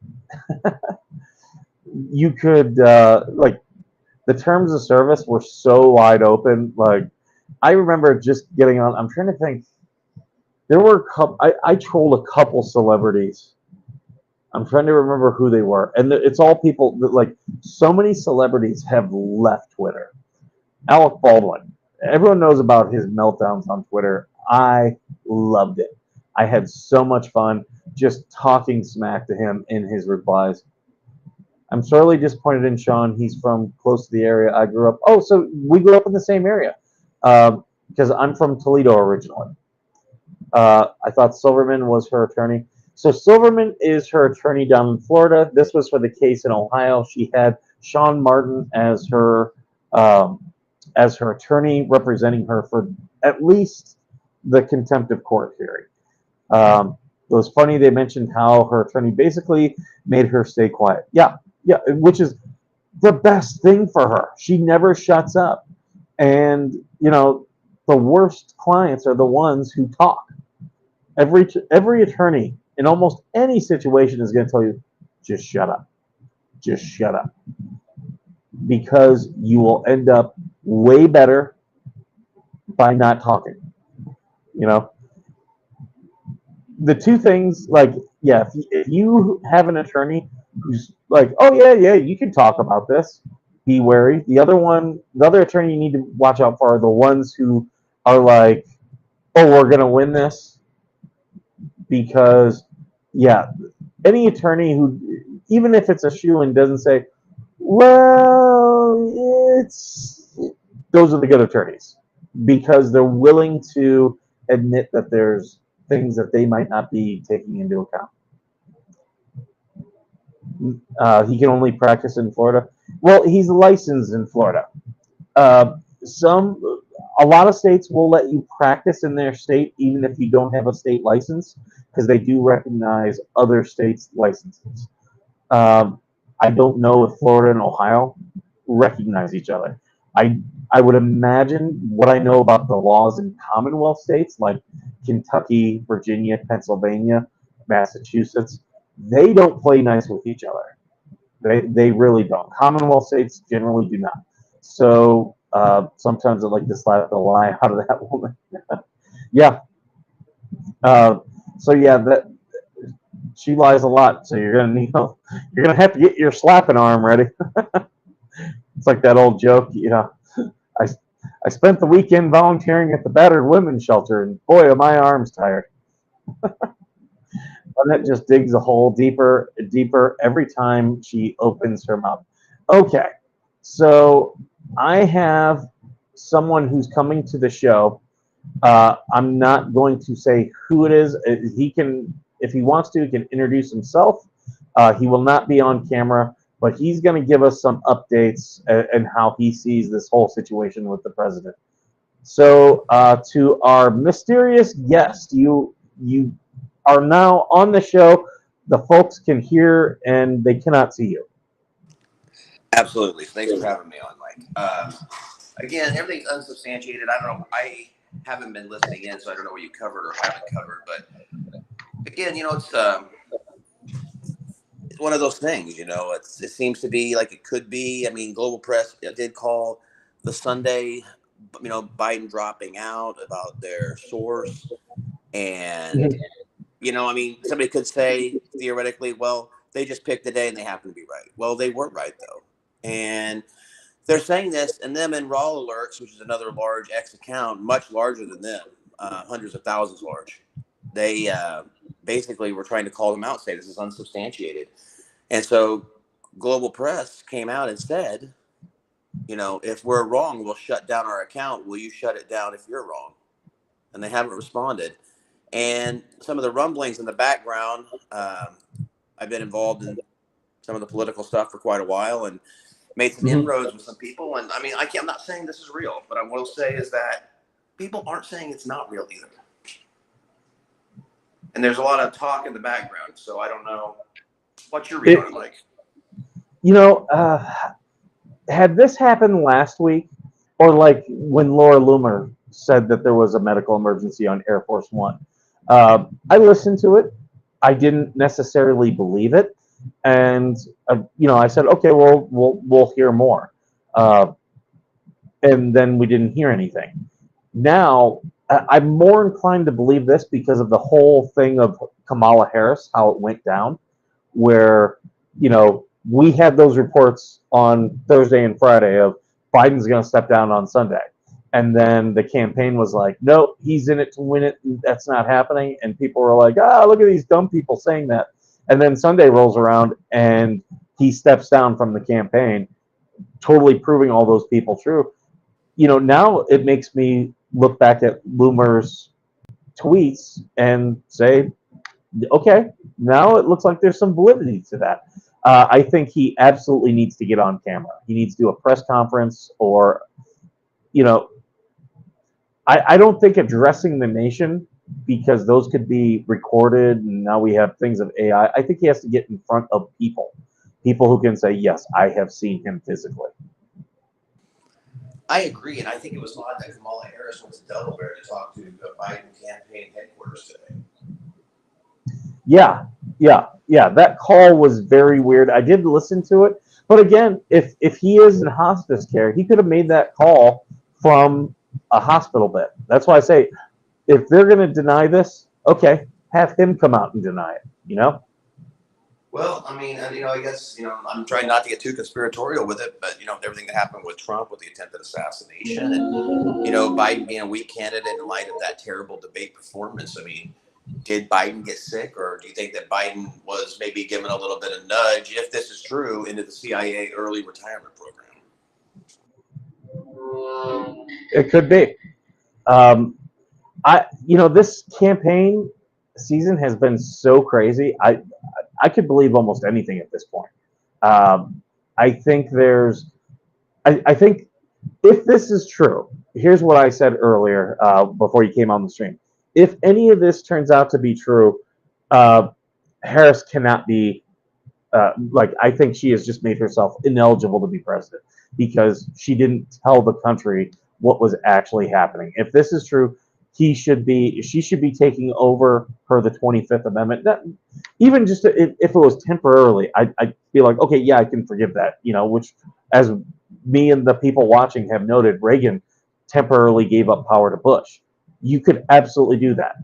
you could like the terms of service were so wide open. Like I remember just getting on. I'm trying to think. There were I trolled a couple celebrities. I'm trying to remember who they were, and it's all people that like so many celebrities have left Twitter. Alec Baldwin. Everyone knows about his meltdowns on Twitter. I loved it. I had so much fun just talking smack to him in his replies. I'm sorely disappointed in Sean. He's from close to the area I grew up. Oh, so we grew up in the same area because I'm from Toledo originally. I thought Silverman was her attorney. So Silverman is her attorney down in Florida. This was for the case in Ohio. She had Sean Martin um, as her attorney, representing her for at least the contempt of court hearing. It was funny they mentioned how her attorney basically made her stay quiet. Yeah, yeah, which is the best thing for her. She never shuts up. And, the worst clients are the ones who talk. Every attorney in almost any situation is going to tell you, just shut up. Just shut up. Because you will end up way better by not talking. You know, the two things, like, yeah, if you have an attorney who's like, oh, yeah, yeah, you can talk about this, be wary. The other attorney you need to watch out for are the ones who are like, oh, we're going to win this. Because, yeah, any attorney who, even if it's a shoe and doesn't say, well, those are the good attorneys because they're willing to admit that there's things that they might not be taking into account. He can only practice in Florida. Well, he's licensed in Florida. Uh, some a lot of states will let you practice in their state even if you don't have a state license because they do recognize other states' licenses. Um, I don't know if Florida and Ohio recognize each other. I I would imagine what I know about the laws in Commonwealth states like Kentucky, Virginia, Pennsylvania, Massachusetts, they don't play nice with each other. They really don't. Commonwealth states generally do not. So sometimes I like to slap the lie out of that woman. Yeah. Uh, so yeah, that she lies a lot. So you're gonna have to get your slapping arm ready. It's like that old joke. I I spent the weekend volunteering at the battered women's shelter, and boy, are my arms tired. And it just digs a hole deeper, deeper every time she opens her mouth. Okay, so I have someone who's coming to the show. I'm not going to say who it is. He can, if he wants to, he can introduce himself. He will not be on camera, but he's going to give us some updates and how he sees this whole situation with the president. So, to our mysterious guest, you are now on the show. The folks can hear and they cannot see you. Absolutely. Thanks for having me on, Mike. Again, everything's unsubstantiated. I don't know. I haven't been listening in, so I don't know what you covered or haven't covered. But again, it's one of those things. It seems to be like it could be. I mean, Global Press did call the Sunday, Biden dropping out about their source, and I mean, somebody could say theoretically, well, they just picked the day and they happen to be right. Well, they weren't right though, and they're saying this, and them in Raw Alerts, which is another large X account, much larger than them, hundreds of thousands large. They basically were trying to call them out, say this is unsubstantiated. And so Global Press came out and said, if we're wrong, we'll shut down our account. Will you shut it down if you're wrong? And they haven't responded. And some of the rumblings in the background, I've been involved in some of the political stuff for quite a while, and made some inroads with some people. And I mean, I'm not saying this is real, but I will say is that people aren't saying it's not real either. And there's a lot of talk in the background. So I don't know. What's your read on it, Mike? You know, had this happened last week, or like when Laura Loomer said that there was a medical emergency on Air Force One, I listened to it. I didn't necessarily believe it, and I said, okay, well, we'll hear more, and then we didn't hear anything. Now I'm more inclined to believe this because of the whole thing of Kamala Harris, how it went down, where we had those reports on Thursday and Friday of Biden's going to step down on Sunday. And then the campaign was like, no, he's in it to win it. And that's not happening. And people were like, look at these dumb people saying that. And then Sunday rolls around and he steps down from the campaign, totally proving all those people true. Now it makes me look back at Loomer's tweets and say, okay, now it looks like there's some validity to that. I think he absolutely needs to get on camera. He needs to do a press conference, or, I don't think addressing the nation, because those could be recorded, and now we have things of AI. I think he has to get in front of people who can say, yes, I have seen him physically. I agree, and I think it was odd that Kamala Harris went to Delaware to talk to the Biden campaign headquarters today. Yeah. That call was very weird. I did listen to it, but again, if he is in hospice care, he could have made that call from a hospital bed. That's why I say, if they're going to deny this, okay, have him come out and deny it. Well, I mean, and I guess I'm trying not to get too conspiratorial with it, but everything that happened with Trump, with the attempted assassination, and Biden being a weak candidate in light of that terrible debate performance. I mean, did Biden get sick, or do you think that Biden was maybe given a little bit of nudge, if this is true, into the CIA early retirement program? It could be. This campaign season has been so crazy. I could believe almost anything at this point. I think I think if this is true, here's what I said earlier before you came on the stream. If any of this turns out to be true, Harris cannot be. I think she has just made herself ineligible to be president because she didn't tell the country what was actually happening. If this is true, she should be taking over per the 25th Amendment. Even just if it was temporarily, I'd be like, okay, yeah, I can forgive that. Which, as me and the people watching have noted, Reagan temporarily gave up power to Bush. You could absolutely do that.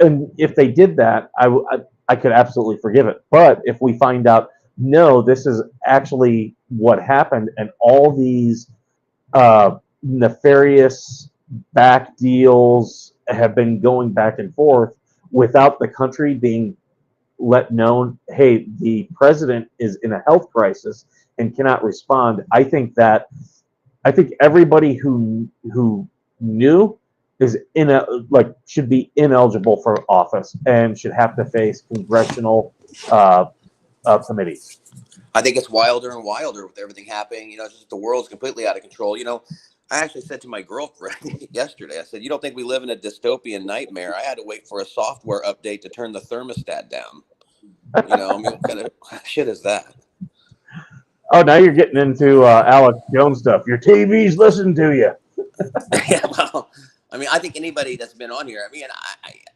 And if they did that, I could absolutely forgive it. But if we find out, no, this is actually what happened, and all these nefarious back deals have been going back and forth without the country being let known, hey, the president is in a health crisis and cannot respond. I think everybody who knew is should be ineligible for office and should have to face congressional committees. I think it's wilder and wilder with everything happening. Just the world's completely out of control. I actually said to my girlfriend yesterday, I said, you don't think we live in a dystopian nightmare? I had to wait for a software update to turn the thermostat down. What kind of shit is that? Oh, now you're getting into Alex Jones stuff. Your TV's listening to you. Yeah, well, I think anybody that's been on here,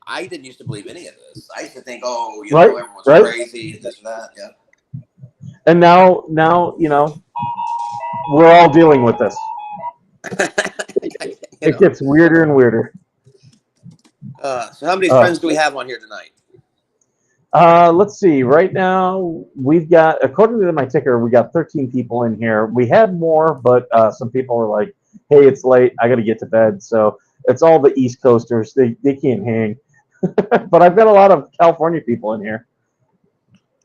I didn't used to believe any of this. I used to think, everyone's crazy, this and that, yeah. And now, we're all dealing with this. It gets weirder and weirder. So how many friends do we have on here tonight? Let's see. Right now, we've got, according to my ticker, we got 13 people in here. We had more, but some people are like, hey, it's late. I got to get to bed. So it's all the East Coasters. They can't hang. But I've got a lot of California people in here.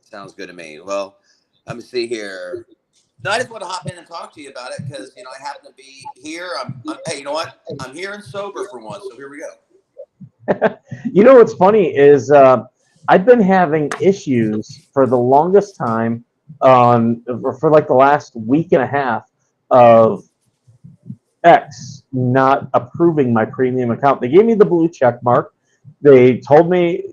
Sounds good to me. Well, let me see here. No, I just want to hop in and talk to you about it because, I happen to be here. Hey, you know what? I'm here and sober for once, so here we go. What's funny is I've been having issues for the longest time for like the last week and a half of X not approving my premium account. They gave me the blue check mark. They told me,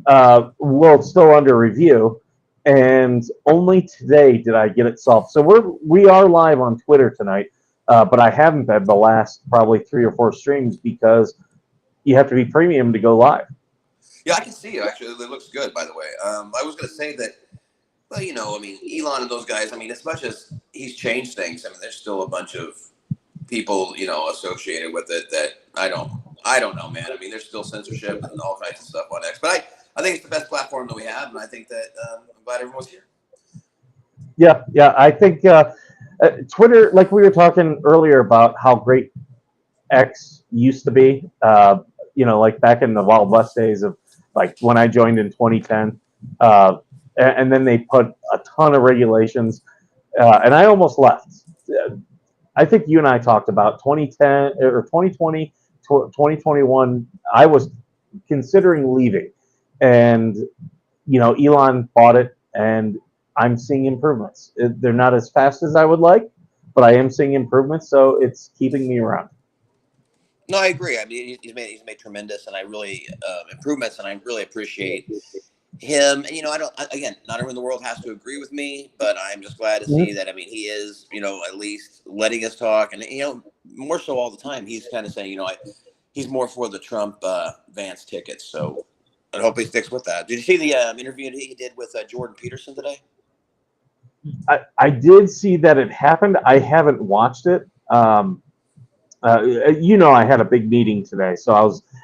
it's still under review. And only today did I get it solved. So we are live on Twitter tonight, but I haven't been the last probably 3 or 4 streams because you have to be premium to go live. Yeah, I can see it. Actually, it looks good, by the way. I was going to say that, well, Elon and those guys, as much as he's changed things, there's still a bunch of people, associated with it that I don't know, man. There's still censorship and all kinds of stuff on X, but I think it's the best platform that we have, and I think that I'm glad everyone's here. Yeah. I think Twitter, like we were talking earlier about how great X used to be. Like back in the Wild West days of like when I joined in 2010, and then they put a ton of regulations, and I almost left. I think you and I talked about 2010 or 2020, 2021. I was considering leaving, and Elon bought it, and I'm seeing improvements. They're not as fast as I would like, but I am seeing improvements, so it's keeping me around. No, I agree. I mean, he's made tremendous, and I really improvements, and I really appreciate him. And I don't. Again, not everyone in the world has to agree with me, but I'm just glad to see Mhm. that. I mean, he is, at least letting us talk, and more so all the time. He's kind of saying, he's more for the Trump Vance tickets. So I hope he sticks with that. Did you see the interview that he did with Jordan Peterson today? I did see that it happened. I haven't watched it. I had a big meeting today, so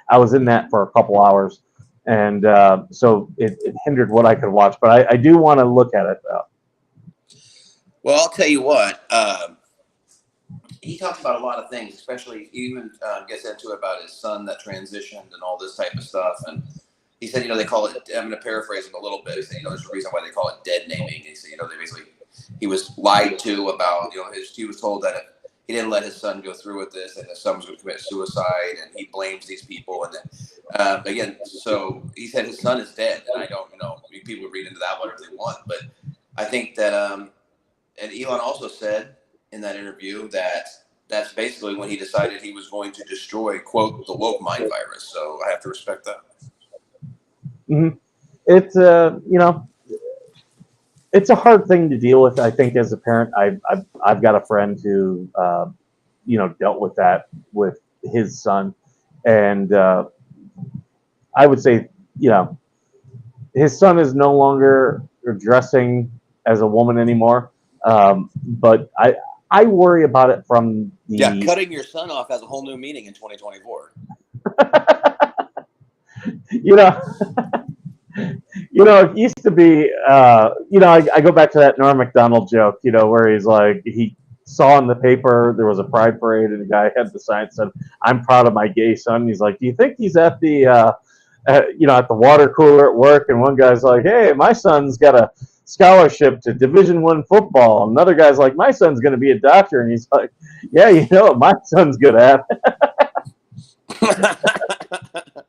I was in that for a couple hours, and so it hindered what I could watch. But I do want to look at it though. Well, I'll tell you what. He talks about a lot of things, especially he even gets into about his son that transitioned and all this type of stuff. And he said, they call it. I'm going to paraphrase him a little bit. He said, there's a reason why they call it dead naming. He said, they basically he was lied to about, he was told that if he didn't let his son go through with this, and his son was going to commit suicide, and he blames these people. And then again, so he said his son is dead, and I don't, people read into that whatever they want, but I think that and Elon also said in that interview that that's basically when he decided he was going to destroy, quote, the woke mind virus. So I have to respect that. Mm-hmm. It's it's a hard thing to deal with. I think as a parent, I've got a friend who dealt with that with his son, and I would say his son is no longer dressing as a woman anymore. But I worry about it from Yeah, the cutting your son off has a whole new meaning in 2024. you know it used to be I go back to that Norm Macdonald joke, where he's like he saw in the paper there was a pride parade and the guy had the sign that said, "I'm proud of my gay son." And he's like, "Do you think he's at the at the water cooler at work?" And one guy's like, "Hey, my son's got a scholarship to Division I football." Another guy's like, "My son's going to be a doctor." And he's like, "Yeah, you know what my son's good at."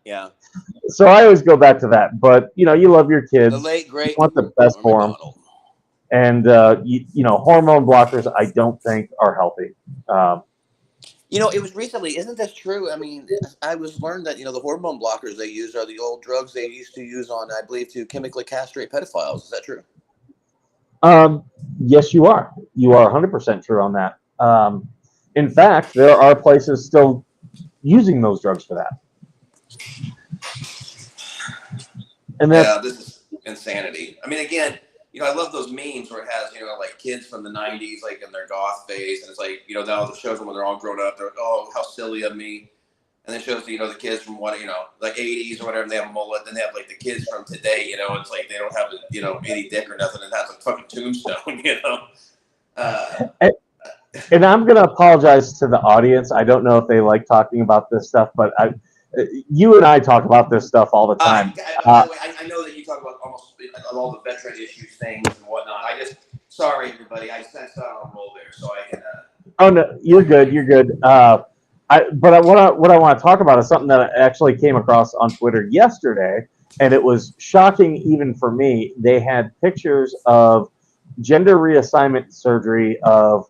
Yeah. So I always go back to that. But you love your The kids, late, you great want the best Norm for them, MacDonald. and hormone blockers I don't think are healthy. Um, It was recently, isn't this true? I mean, I was learned that, the hormone blockers they use are the old drugs they used to use on, I believe, to chemically castrate pedophiles. Is that true? um, yes, you are. You are 100% true on that. In fact, there are places still using those drugs for that, and Yeah, that's this is insanity. I mean, again, I love those memes where it has, like kids from the 90s, like in their goth phase. And it's like, now it shows them when they're all grown up. They're like, oh, how silly of me. And then it shows, the kids from like 80s or whatever, and they have a mullet. Then they have like the kids from today, it's like they don't have, any dick or nothing. And that's a fucking tombstone, Uh, and, and I'm going to apologize to the audience. I don't know if they like talking about this stuff, but you and I talk about this stuff all the time. by the way, I know that you talk about almost all the veteran issues things and whatnot. Sorry, everybody. I sensed that on a roll there, so I can. Oh no, you're good. You're good. What I want to talk about is something that I actually came across on Twitter yesterday, and it was shocking even for me. They had pictures of gender reassignment surgery of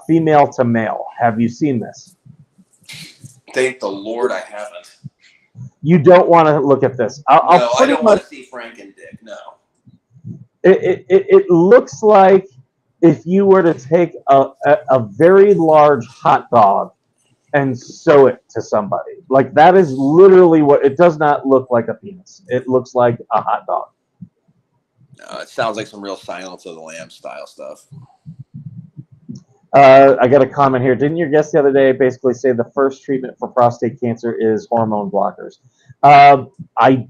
female to male. Have you seen this? Thank the Lord I haven't. You don't want to look at this. I'll No, I pretty don't much. want to see Frank and Dick. No. It looks like if you were to take a very large hot dog and sew it to somebody. Like that is literally what it does not look like a penis. It looks like a hot dog. No, it sounds like some real Silence of the Lambs style stuff. I got a comment here. Didn't your guest the other day basically say the first treatment for prostate cancer is hormone blockers? I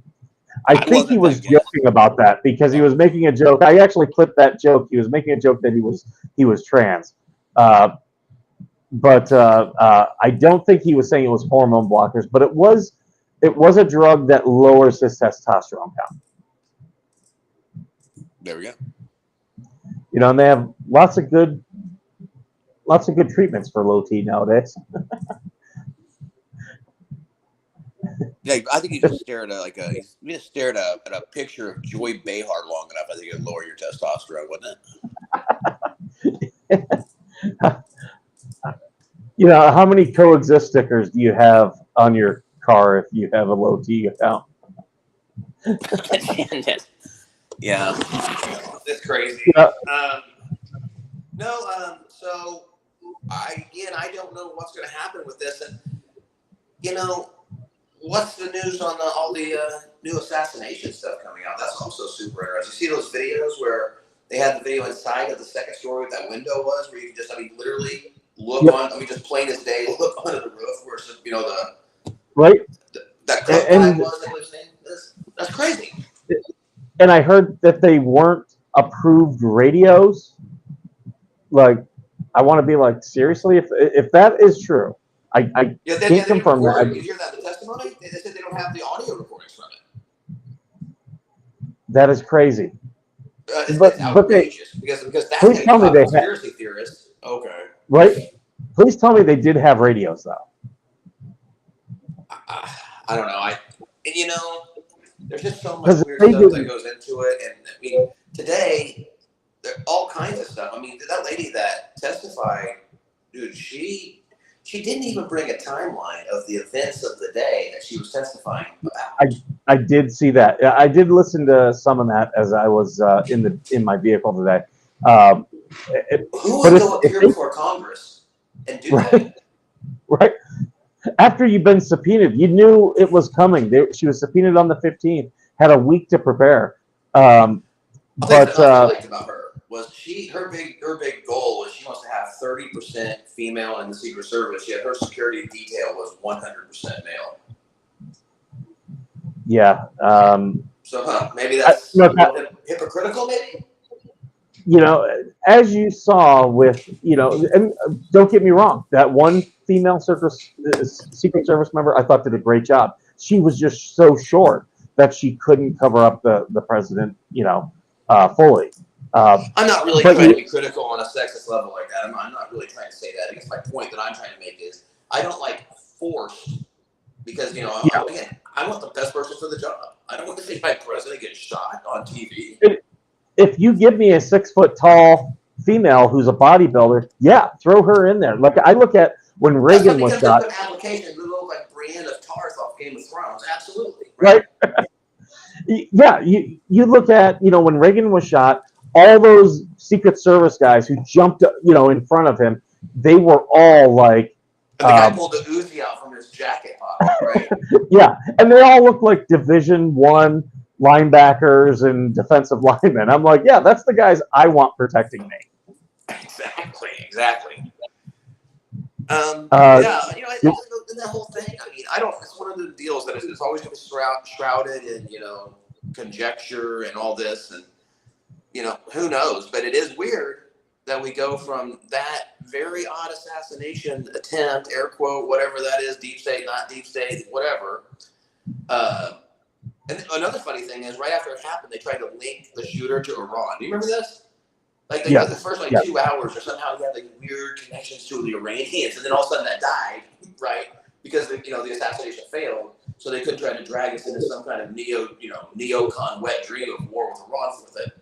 I I think he wasn't was that guessed. joking about that because he was making a joke. I actually clipped that joke. He was making a joke that he was trans, but I don't think he was saying it was hormone blockers. But it was a drug that lowers his testosterone count. There we go. You know, and they have lots of good treatments for low T nowadays. Yeah, I think you just stare at you just stare at a picture of Joy Behar long enough. I think it'd lower your testosterone, wouldn't it? You know, how many coexist stickers do you have on your car if you have a low T account? Yeah, it's crazy. Yeah. No, so I don't know what's going to happen with this, and you know, what's the news on all the new assassination stuff coming out? That's also super interesting. You see those videos where they had the video inside of the second story where that window was, where you can just, literally look Yep. on. Just plain as day, look onto the roof where Right. that cook guy was that lives in. That's crazy. And I heard that they weren't approved radios. Like, I want to be like, seriously, if that is true, I They can't didn't confirm record it. that. You hear that in the testimony? They said they don't have the audio recordings from it. That is crazy. It's outrageous because that's please going to tell give me out they conspiracy theorists. Okay. Right. Please tell me they did have radios though. I don't know. There's just so much Because weird they stuff that didn't. goes into it, and today there are all kinds of stuff. That lady that testified, dude, she didn't even bring a timeline of the events of the day that she was testifying about. I did see that. I did listen to some of that as I was in my vehicle today. Who would go appear before Congress and do that? Right. After you've been subpoenaed, you knew it was coming. She was subpoenaed on the 15th, had a week to prepare. I'll tell you something else I liked about her was her big goal was she wants to have 30% female in the Secret Service, yet her security detail was 100% male. Yeah. So maybe that's a little hypocritical, maybe? You know, as you saw with, and don't get me wrong, that one female Secret Service member I thought did a great job. She was just so short that she couldn't cover up the president, fully. I'm not really trying to be critical on a sexist level like that. I'm not really trying to say that. I guess my point that I'm trying to make is I don't like forced because, again, I want the best person for the job. I don't want to see my president get shot on TV. If you give me a 6 foot tall female who's a bodybuilder, yeah, throw her in there. Like I look at when Reagan was shot. That's an application that look like Brienne of Tarth off Game of Thrones. Absolutely. Right. Yeah, you look at, when Reagan was shot, all those Secret Service guys who jumped, in front of him, they were all like. And the guy pulled the Uzi out from his jacket pocket, right? Yeah, and they all look like Division I linebackers and defensive linemen. I'm like, yeah, that's the guys I want protecting me. Exactly. That whole thing. It's one of the deals that it's always going to be shrouded in, conjecture and all this, and who knows? But it is weird that we go from that very odd assassination attempt, air quote, whatever that is, deep state, not deep state, whatever. And another funny thing is, right after it happened, they tried to link the shooter to Iran. Do you remember this? Like they did the first 2 hours, or somehow he had weird connections to the Iranians, and then all of a sudden that died, right? Because the assassination failed, so they couldn't try to drag us into some kind of neocon wet dream of war with Iran with it.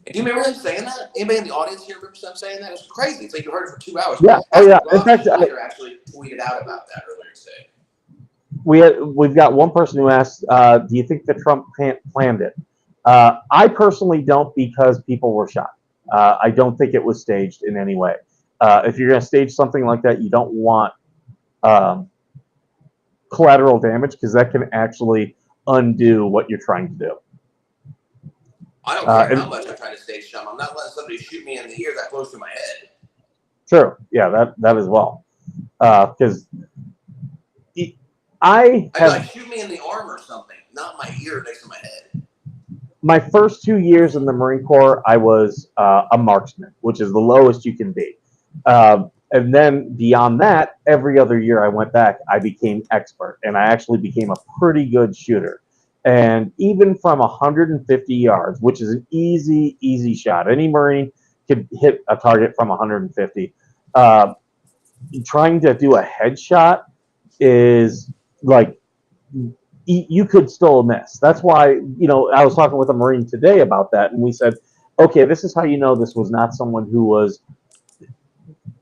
And do you remember him saying that? Anybody in the audience here remember him saying that? It was crazy. It's like you heard it for 2 hours. Yeah. In fact, actually tweeted out about that earlier today. We've got one person who asked, do you think that Trump planned it? I personally don't, because people were shot. I don't think it was staged in any way. If you're going to stage something like that, you don't want collateral damage, because that can actually undo what you're trying to do. I don't care how much I'm trying to stage something. I'm not letting somebody shoot me in the ear that close to my head. True. Yeah, that as well. Because shoot me in the arm or something, not my ear next to my head. my first 2 years in the Marine Corps, I was a marksman, which is the lowest you can be. And then beyond that, every other year I went back, I became expert, and I actually became a pretty good shooter. And even from 150 yards, which is an easy shot, any Marine could hit a target from 150. Uh, Trying to do a headshot is like you could still miss. That's why, I was talking with a Marine today about that, and we said, okay, this is how you know this was not someone who was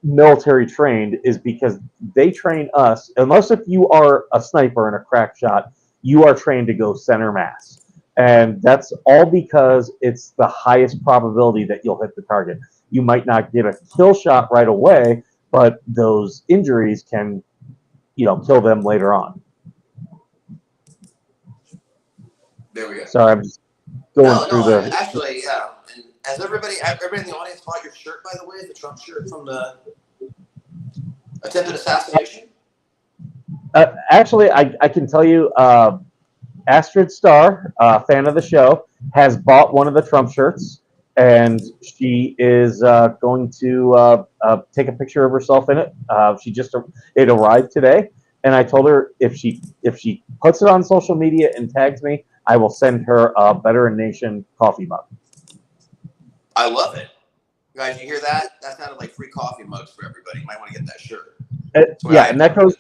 military trained, is because they train us, unless if you are a sniper and a crack shot, you are trained to go center mass. And that's all because it's the highest probability that you'll hit the target. You might not get a kill shot right away, but those injuries can, kill them later on. There we go. Sorry, I'm just going through the. Actually, yeah. And has everybody in the audience bought your shirt, by the way, the Trump shirt from the attempted assassination? Actually, I can tell you, Astrid Starr, fan of the show, has bought one of the Trump shirts, and she is going to take a picture of herself in it. It arrived today, and I told her if she puts it on social media and tags me, I will send her a Veteran Nation coffee mug. I love it. You guys, you hear that? That sounded like free coffee mugs for everybody. You might want to get that shirt. Yeah, and that goes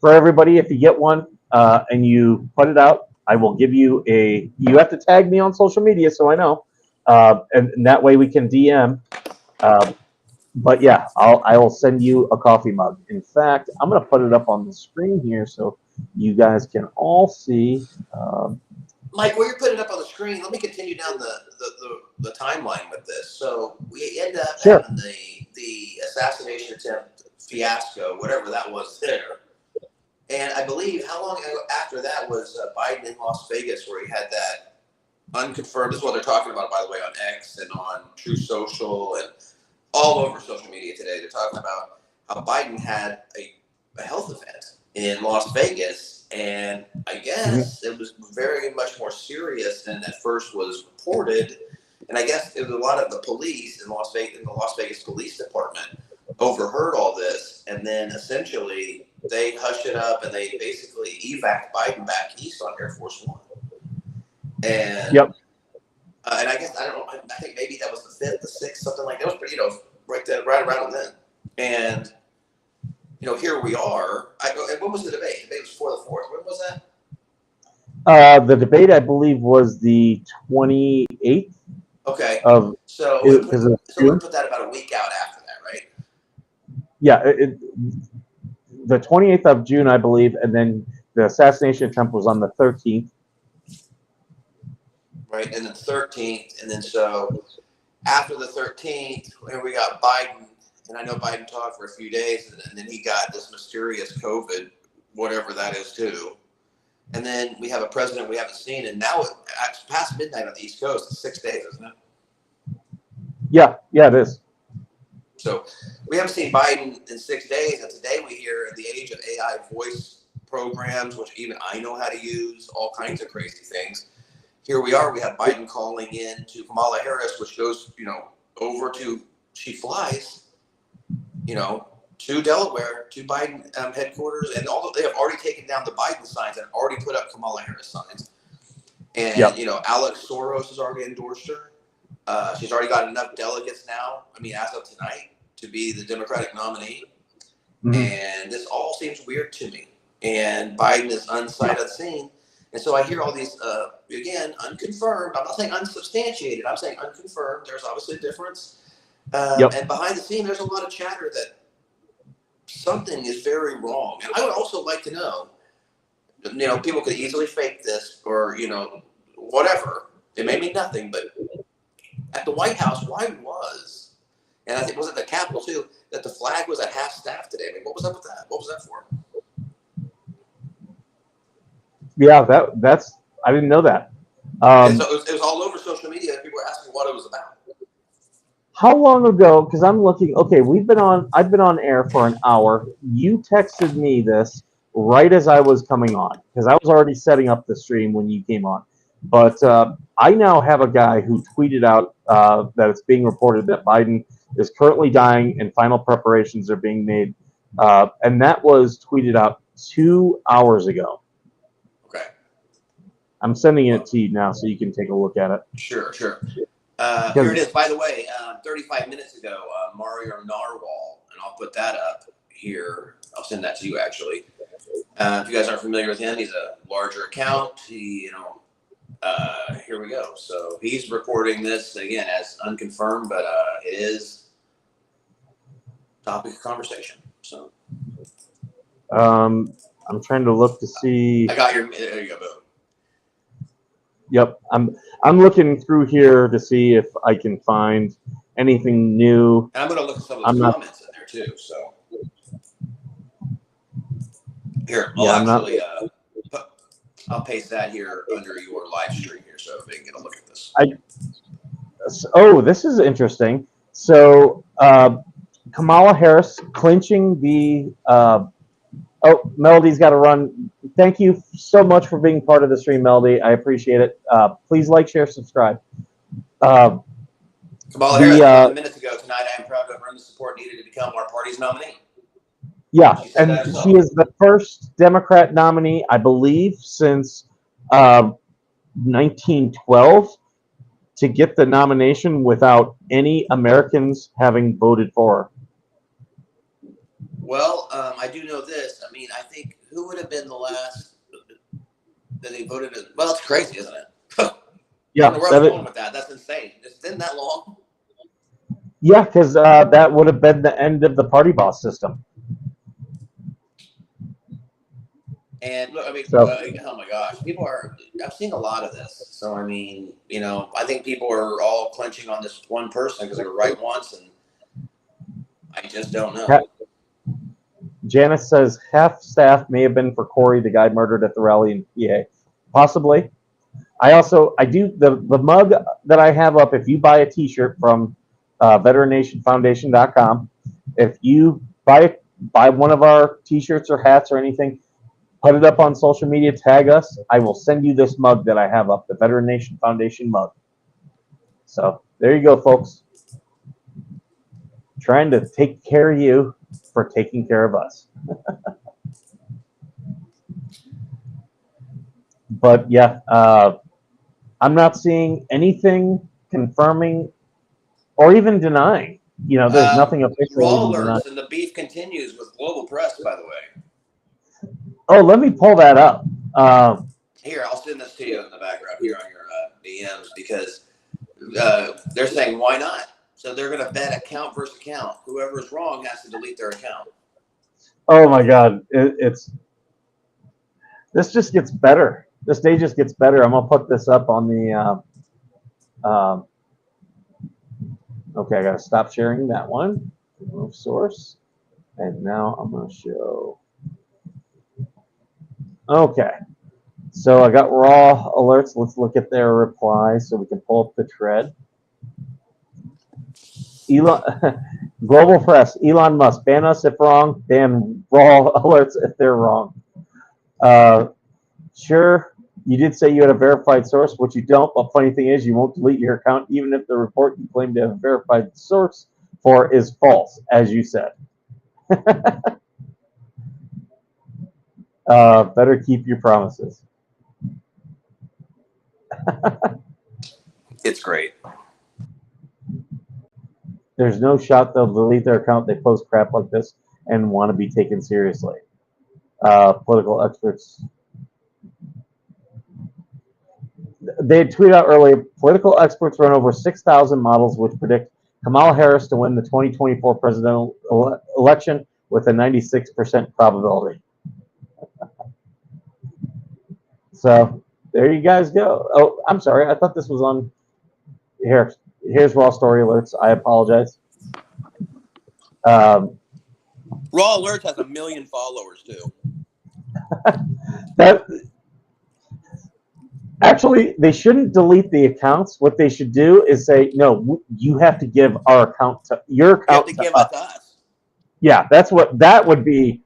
for everybody. If you get one and you put it out, I will give you a. You have to tag me on social media so I know, and that way we can DM. But yeah, I will send you a coffee mug. In fact, I'm gonna put it up on the screen here so you guys can all see. Mike, while you're putting it up on the screen, let me continue down the timeline with this. So we end up having the assassination attempt fiasco, whatever that was there. And I believe how long after that was Biden in Las Vegas, where he had that unconfirmed. This is what they're talking about, by the way, on X and on True Social and all over social media today. They're talking about how Biden had a health event in Las Vegas, and I guess it was very much more serious than at first was reported. And I guess it was a lot of the police in Las Vegas, in the Las Vegas Police Department, overheard all this, and then essentially they hushed it up and they basically evac Biden back east on Air Force One. And and I guess I don't know. I think maybe that was the 5th, the 6th, something like that. It was right around then. And here we are. When was the debate? The debate was before the 4th. When was that? The debate, I believe, was the 28th. Okay. So we're going to put that about a week out after that, right? Yeah, the 28th of June, I believe, and then the assassination attempt was on the 13th. Right, and then 13th, and then so after the 13th, we got Biden, and I know Biden talked for a few days, and then he got this mysterious COVID, whatever that is, too. And then we have a president we haven't seen, and now it's past midnight on the East Coast. It's 6 days, isn't it? Yeah, it is. So we haven't seen Biden in 6 days, and today we hear in the age of AI voice programs, which even I know how to use, all kinds of crazy things. Here we are. We have Biden calling in to Kamala Harris, which goes, over to, she flies, to Delaware, to Biden headquarters, and although they have already taken down the Biden signs and already put up Kamala Harris signs, and Alex Soros has already endorsed her. She's already got enough delegates now. I mean, as of tonight, to be the Democratic nominee, and this all seems weird to me. And Biden is unsight unseen. And so I hear all these, again, unconfirmed. I'm not saying unsubstantiated. I'm saying unconfirmed. There's obviously a difference. And behind the scene, there's a lot of chatter that something is very wrong. And I would also like to know, people could easily fake this or, whatever. It may mean nothing, but at the White House, why was, and I think was it the Capitol too, that the flag was at half staff today? I mean, what was up with that? What was that for? Yeah, that's I didn't know that. And so it was all over social media. People were asking what it was about. How long ago? Because I'm looking. Okay, I've been on air for an hour. You texted me this right as I was coming on because I was already setting up the stream when you came on. But I now have a guy who tweeted out that it's being reported that Biden is currently dying and final preparations are being made. And that was tweeted out 2 hours ago. Okay. I'm sending it to you now so you can take a look at it. Sure. Here Because it is. By the way, 35 minutes ago, Mario Narwhal, and I'll put that up here. I'll send that to you actually. If you guys aren't familiar with him, he's a larger account. Here we go. So he's reporting this again as unconfirmed, but it is topic of conversation. So I'm trying to look to see. I got your. There you go. Boom. Yep, I'm looking through here to see if I can find anything new. And I'm going to look at some of the comments in there too. So here, I'll paste that here under your live stream here, so they can get a look at this. This is interesting. So Kamala Harris clinching the. Melody's got to run. Thank you so much for being part of the stream, Melody. I appreciate it. Please like, share, subscribe. Kamala Harris, minutes ago tonight, I am proud to have earned the support needed to become our party's nominee. Yeah, and she is the first Democrat nominee, I believe, since 1912 to get the nomination without any Americans having voted for her. Well, I do know this. I mean, I think who would have been the last that they voted in? Well, it's crazy, isn't it? Yeah, where I was going with that. That's insane. It's been that long. Yeah, because that would have been the end of the party boss system. And look, I mean, oh my gosh, I'm seeing a lot of this. So, I mean, I think people are all clenching on this one person because they were right once, and I just don't know. Janice says half staff may have been for Corey, the guy murdered at the rally in PA. Possibly. I do the mug that I have up. If you buy a T-shirt from VeteranNationFoundation.com, if you buy one of our T-shirts or hats or anything, put it up on social media, tag us. I will send you this mug that I have up, the Veteran Nation Foundation mug. So there you go, folks. Trying to take care of you for taking care of us. But yeah, I'm not seeing anything confirming or even denying. There's nothing official. Raw alerts, and the beef continues with global press, by the way. Oh, let me pull that up. Here, I'll send this to you in the background here on your DMs because they're saying, why not? So they're going to bet account versus account. Whoever's wrong has to delete their account. Oh, my God. This just gets better. This day just gets better. I'm going to put this up on the okay, I got to stop sharing that one. Remove source. And now I'm going to show. Okay. So I got raw alerts. Let's look at their replies so we can pull up the thread. Global press. Elon Musk. Ban us if wrong. Ban raw alerts if they're wrong. Sure, you did say you had a verified source, which you don't. But funny thing is, you won't delete your account even if the report you claim to have a verified source for is false, as you said. Better keep your promises. It's great. There's no shot they'll delete their account. They post crap like this and want to be taken seriously. Political experts. They had tweeted out earlier, political experts run over 6,000 models which predict Kamala Harris to win the 2024 presidential election with a 96% probability. So there you guys go. Oh, I'm sorry. I thought this was on here. Here's raw story alerts. I apologize. Raw Alerts has 1 million followers too. Actually, they shouldn't delete the accounts. What they should do is say, no, you have to give our account to your account. You have to give it to us. Yeah, that would be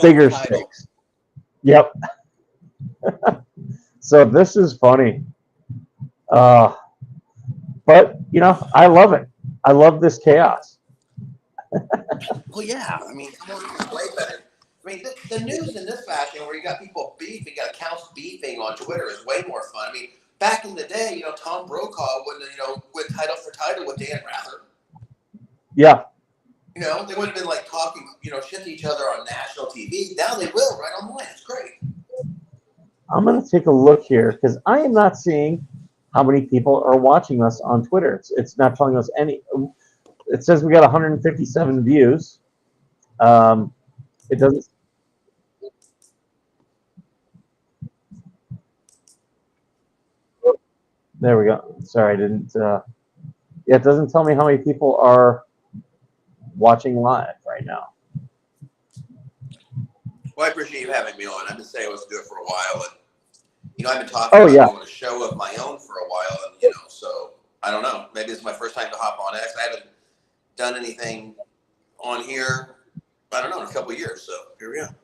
bigger stakes. Yep. So this is funny. Uh, but I love it. I love this chaos. Well, yeah. I mean, come on, it's way better. I mean, the news in this fashion, where you got people beefing, you got accounts beefing on Twitter, is way more fun. I mean, back in the day, Tom Brokaw wouldn't, went title for title with Dan Rather. Yeah. They would have been like talking, shit to each other on national TV. Now they will right online. It's great. I'm going to take a look here because I am not seeing how many people are watching us on Twitter. It's not telling us any. It says we got 157 views. It doesn't. There we go. Sorry, I didn't. Yeah, it doesn't tell me how many people are watching live right now. Well, I appreciate you having me on. I've been saying I was do it for a while, and I've been talking Oh about yeah. doing a show of my own for a while, and so I don't know. Maybe it's my first time to hop on X. I haven't done anything on here. I don't know, in a couple of years. So here we are.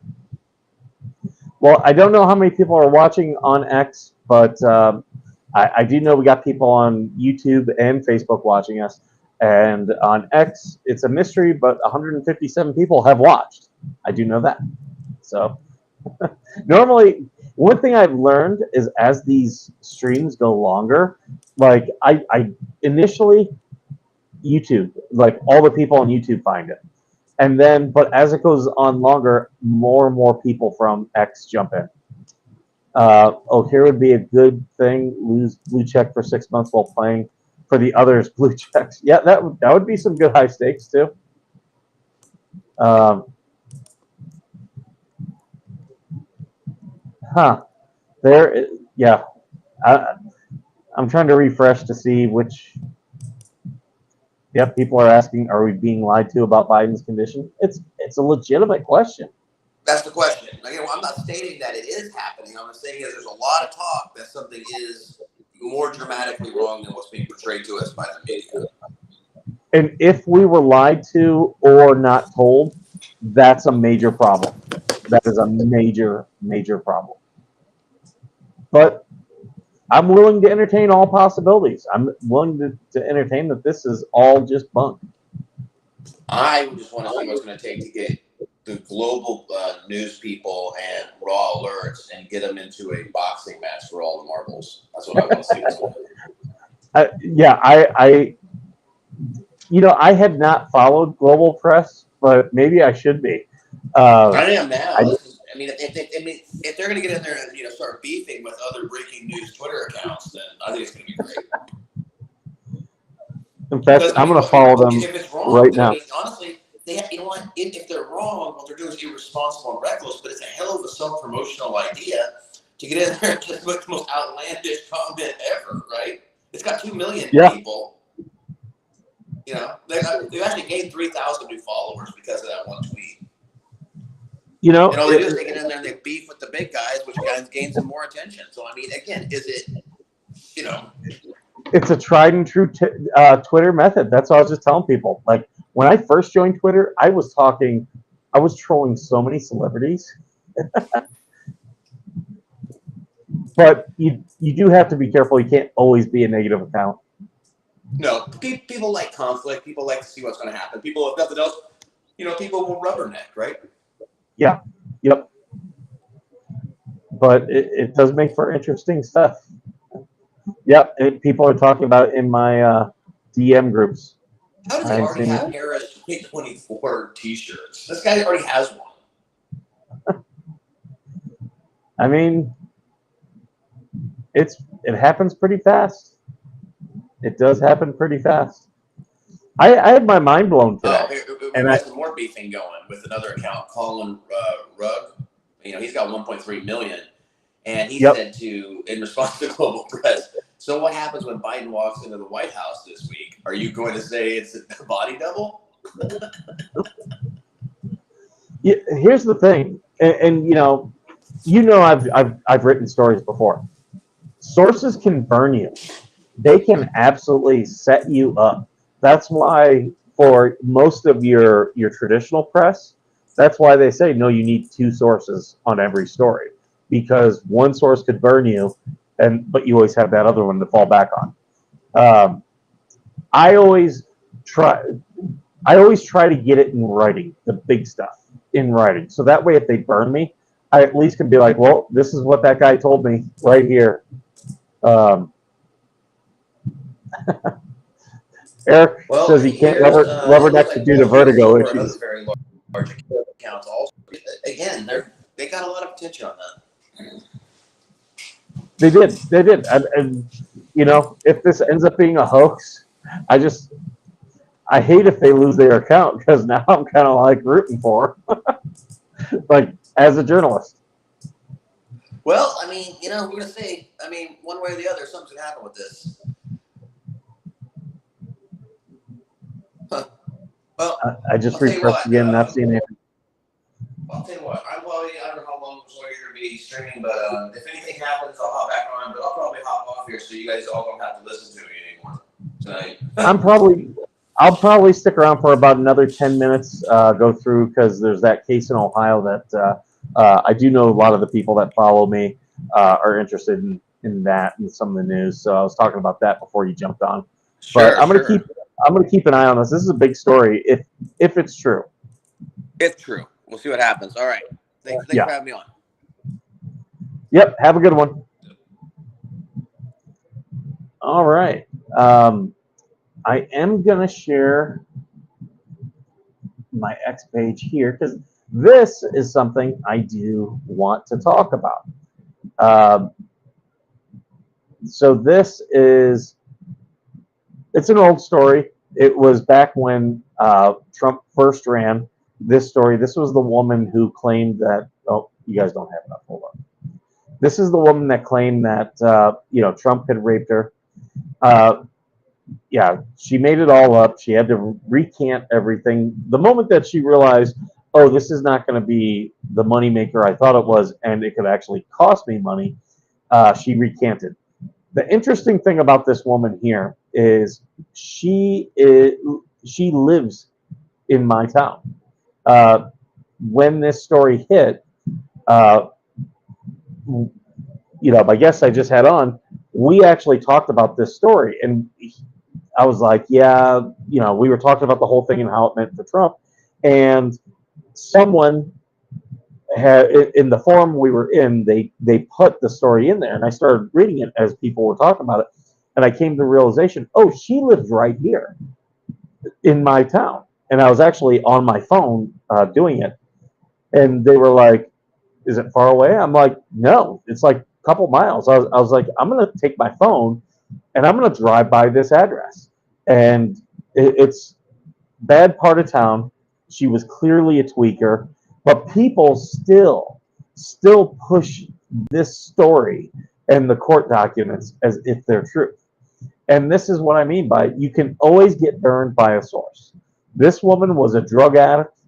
Well, I don't know how many people are watching on X, but I do know we got people on YouTube and Facebook watching us. And on X, it's a mystery, but 157 people have watched. I do know that. So normally, one thing I've learned is as these streams go longer, like I initially YouTube, like all the people on YouTube find it. And then, but as it goes on longer, more and more people from X jump in. Here would be a good thing. Lose blue check for 6 months while playing for the others blue checks. Yeah, that would be some good high stakes too. Um, huh. There. Yeah. I, I'm trying to refresh to see which. Yep. People are asking, are we being lied to about Biden's condition? It's a legitimate question. That's the question. I'm not stating that it is happening. I'm saying is there's a lot of talk that something is more dramatically wrong than what's being portrayed to us by the media. And if we were lied to or not told, that's a major problem. That is a major, major problem. But I'm willing to entertain all possibilities. I'm willing to entertain that this is all just bunk. I just want to see what's going to take to get the global news people and raw alerts and get them into a boxing match for all the marbles. That's what I want to see. Yeah, I had not followed global press, but maybe I should be. I am now. If they're going to get in there and start beefing with other breaking news Twitter accounts, then I think it's going to be great. In fact, I'm going to follow them if it's wrong, right now. Honestly, if they're wrong, what they're doing is irresponsible and reckless. But it's a hell of a self-promotional idea to get in there and just put the most outlandish comment ever. Right? It's got 2 million people. They've actually gained 3,000 new followers because of that one tweet. And all they do is they get in there and they beef with the big guys, which gains them more attention. So I mean, again, is it? It's a tried and true Twitter method. That's what I was just telling people. Like when I first joined Twitter, I was trolling so many celebrities. But you do have to be careful. You can't always be a negative account. No, people like conflict. People like to see what's going to happen. People, if nothing else, people will rubberneck, right? Yeah. Yep. But it does make for interesting stuff. Yep. People are talking about it in my DM groups. How does he already have Harris 2024 T-shirts? This guy already has one. I mean, it happens pretty fast. It does happen pretty fast. I had my mind blown today. We got some more beefing going with another account, Colin Rugg. He's got 1.3 million, and he said in response to global press, so what happens when Biden walks into the White House this week? Are you going to say it's a body double? Yeah, here's the thing, and I've written stories before. Sources can burn you. They can absolutely set you up. That's why for most of your traditional press, that's why they say no, you need two sources on every story, because one source could burn you but you always have that other one to fall back on. Um, I always try. I always try to get it in writing, the big stuff in writing, so that way if they burn me, I at least can be like, well, this is what that guy told me right here. Um, Eric Well, says he can't here's it looks rubberneck to like do the Bullfield vertigo sold for another issues. very large account. Also, again, they got a lot of attention on that. They did, and if this ends up being a hoax, I just I hate if they lose their account because now I'm kind of like rooting for them, like as a journalist. Well, I mean, we're gonna see. I mean, one way or the other, something's gonna happen with this. Huh. Well, I just I'll tell you refreshed what. again, not seeing anything. I'll tell you what. I don't know how long before you're gonna be streaming, but if anything happens, I'll hop back on. But I'll probably hop off here so you guys all don't have to listen to me anymore tonight. I'll probably stick around for about another 10 minutes, go through because there's that case in Ohio that I do know a lot of the people that follow me are interested in that and some of the news. So I was talking about that before you jumped on. But Sure, sure. I'm gonna keep an eye on this. This is a big story if it's true. If true, we'll see what happens. All right. Thanks Yeah. for having me on. Yep. Have a good one. All right. I am gonna share my X page here because this is something I do want to talk about. Um, so it's an old story. It was back when Trump first ran. This was the woman who claimed that. Oh, you guys don't have enough. Hold on. This is the woman that claimed that Trump had raped her. Yeah, she made it all up. She had to recant everything. The moment that she realized, oh, this is not going to be the moneymaker I thought it was, and it could actually cost me money, she recanted. The interesting thing about this woman here is she lives in my town. Uh, when this story hit, uh, my guest I just had on, we actually talked about this story, and I was like, yeah, we were talking about the whole thing and how it meant for Trump, and someone had in the forum we were in, they put the story in there, and I started reading it as people were talking about it, and I came to the realization, oh, she lives right here in my town, and I was actually on my phone doing it, and they were like, is it far away? I'm like, no, it's like a couple miles. I was like, I'm gonna take my phone and I'm gonna drive by this address, and it's bad part of town. She was clearly a tweaker, but people still push this story and the court documents as if they're true. And this is what I mean by you can always get burned by a source. This woman was a drug addict.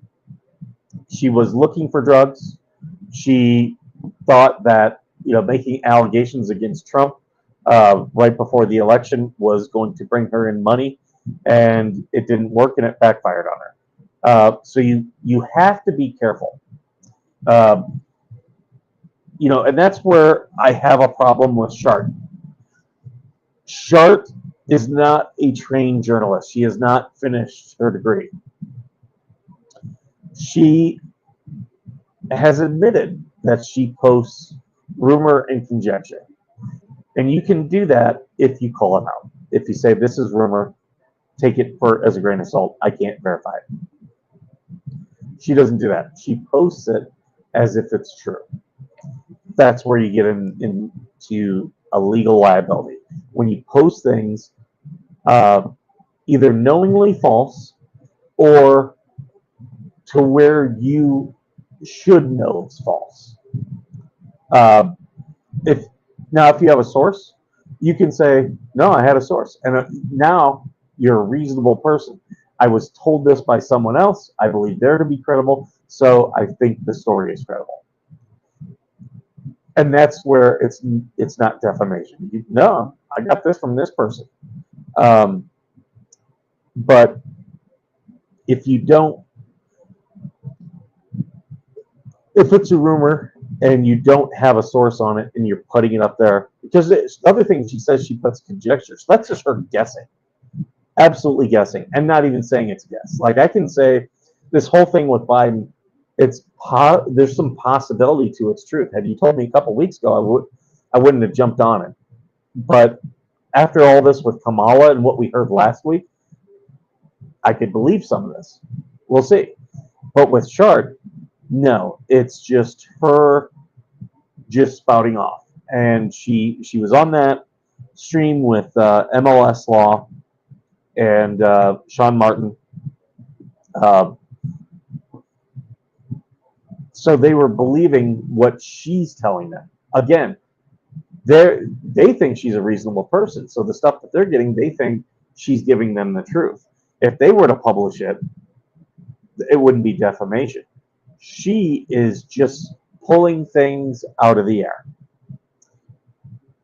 She was looking for drugs. She thought that making allegations against Trump right before the election was going to bring her in money, and it didn't work, and it backfired on her. So you have to be careful. And that's where I have a problem with Shart. Shart is not a trained journalist. She has not finished her degree. She has admitted that she posts rumor and conjecture. And you can do that if you call it out. If you say this is rumor, take it as a grain of salt. I can't verify it. She doesn't do that. She posts it as if it's true. That's where you get into a legal liability. When you post things either knowingly false or to where you should know it's false. Uh, if you have a source, you can say, no, I had a source, and now you're a reasonable person. I was told this by someone else. I believe they're to be credible, so I think the story is credible. And that's where it's not defamation. No, I got this from this person. But if you don't, if it's a rumor and you don't have a source on it and you're putting it up there, because the other thing she says, she puts conjecture. So that's just her guessing, absolutely guessing, and not even saying it's a guess. Like I can say, this whole thing with Biden, there's some possibility to its truth. Had you told me a couple weeks ago, I wouldn't have jumped on it. But after all this with Kamala and what we heard last week, I could believe some of this. We'll see. But with Shard, no, it's just her just spouting off. And she was on that stream with MLS Law and Sean Martin. Uh, so they were believing what she's telling them. Again, they think she's a reasonable person. So the stuff that they're getting, they think she's giving them the truth. If they were to publish it, it wouldn't be defamation. She is just pulling things out of the air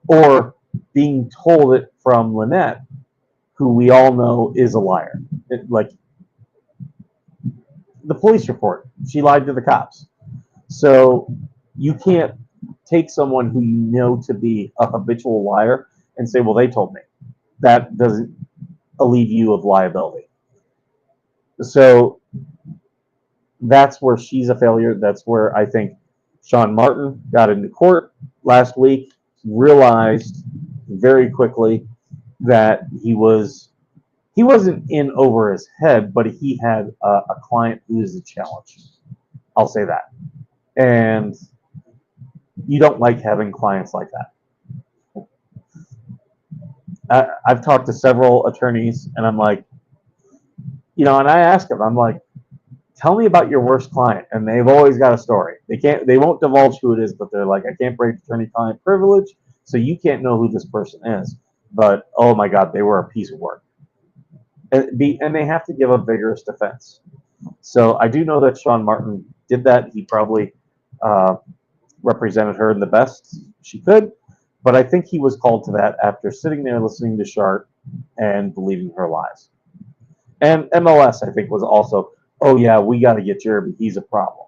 or being told it from Lynette, who we all know is a liar. Like the police report, she lied to the cops. So you can't take someone who you know to be a habitual liar and say, well, they told me. That doesn't alleviate you of liability. So that's where she's a failure. That's where I think Sean Martin got into court last week, realized very quickly that he wasn't in over his head, but he had a client who is a challenge. I'll say that. And you don't like having clients like that. I've talked to several attorneys, and I'm like, and I ask them, I'm like, tell me about your worst client, and they've always got a story. They won't divulge who it is, but they're like, I can't break attorney-client privilege, so you can't know who this person is. But oh my God, they were a piece of work, and they have to give a vigorous defense. So I do know that Sean Martin did that. He probably represented her in the best she could, but I think he was called to that after sitting there listening to Shart and believing her lies. And MLS, I think, was also, oh yeah, we got to get Jeremy. He's a problem.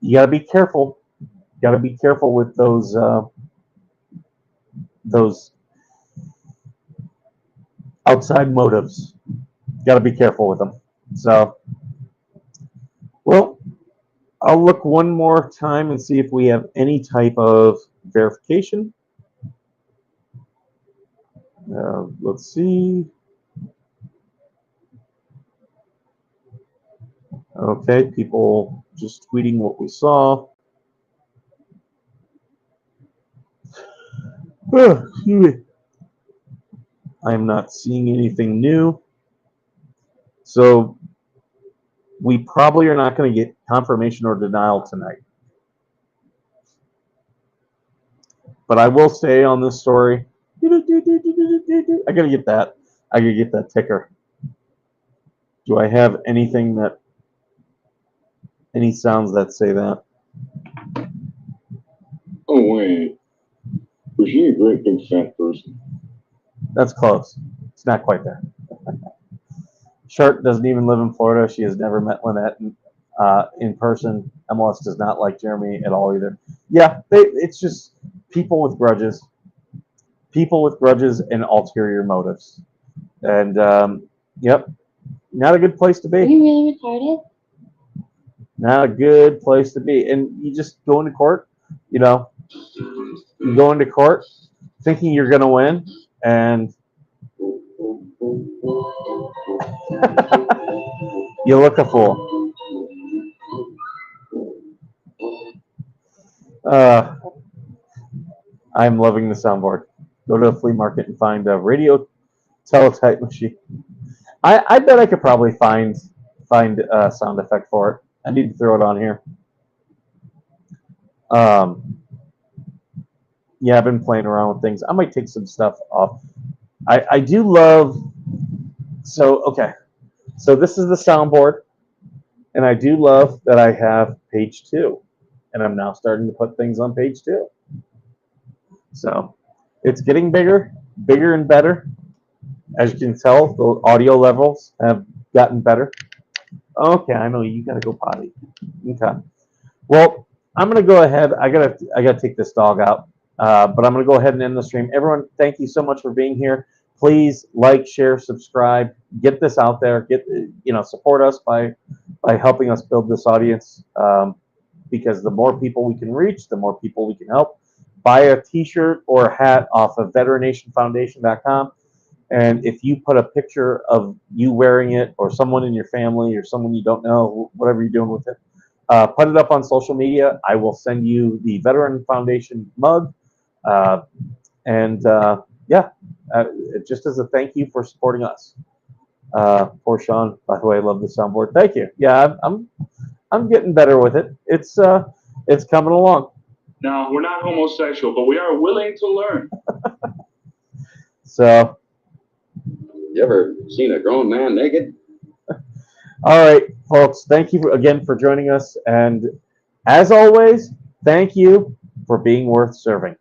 You got to be careful. You got to be careful with those outside motives. You got to be careful with them. So, well, I'll look one more time and see if we have any type of verification. Let's see. Okay, people just tweeting what we saw. I'm not seeing anything new. So we probably are not going to get confirmation or denial tonight. But I will say on this story, I gotta get that. I gotta get that ticker. Do I have anything any sounds that say that? Oh, wait. Was she a great big fat person? That's close. It's not quite there. Shart doesn't even live in Florida. She has never met Lynette in person. MLS does not like Jeremy at all either. Yeah, it's just people with grudges. People with grudges and ulterior motives. And, yep, not a good place to Are be. you really retarded? Not a good place to be. And you just go into court, you go into court thinking you're going to win, and you look a fool. I'm loving the soundboard. Go to the flea market and find a radio teletype machine. I bet I could probably find a sound effect for it. I need to throw it on here. Yeah, I've been playing around with things. I might take some stuff off. I do love. So okay, so this is the soundboard, and I do love that I have page 2, and I'm now starting to put things on page 2. So it's getting bigger and better. As you can tell, the audio levels have gotten better. Okay, I know you gotta go potty. Okay. Well, I'm gonna go ahead. I gotta take this dog out. But I'm going to go ahead and end the stream. Everyone, thank you so much for being here. Please like, share, subscribe, get this out there. Support us by helping us build this audience. Because the more people we can reach, the more people we can help. Buy a T-shirt or a hat off of VeteraNationFoundation.com. And if you put a picture of you wearing it, or someone in your family, or someone you don't know, whatever you're doing with it, put it up on social media. I will send you the Veteran Foundation mug. And yeah, just as a thank you for supporting us. Poor Sean, by the way, I love the soundboard. Thank you. Yeah, I'm getting better with it. It's coming along. No, we're not homosexual, but we are willing to learn. So, You ever seen a grown man naked? all right, folks, thank you again for joining us. And as always, thank you for being worth serving.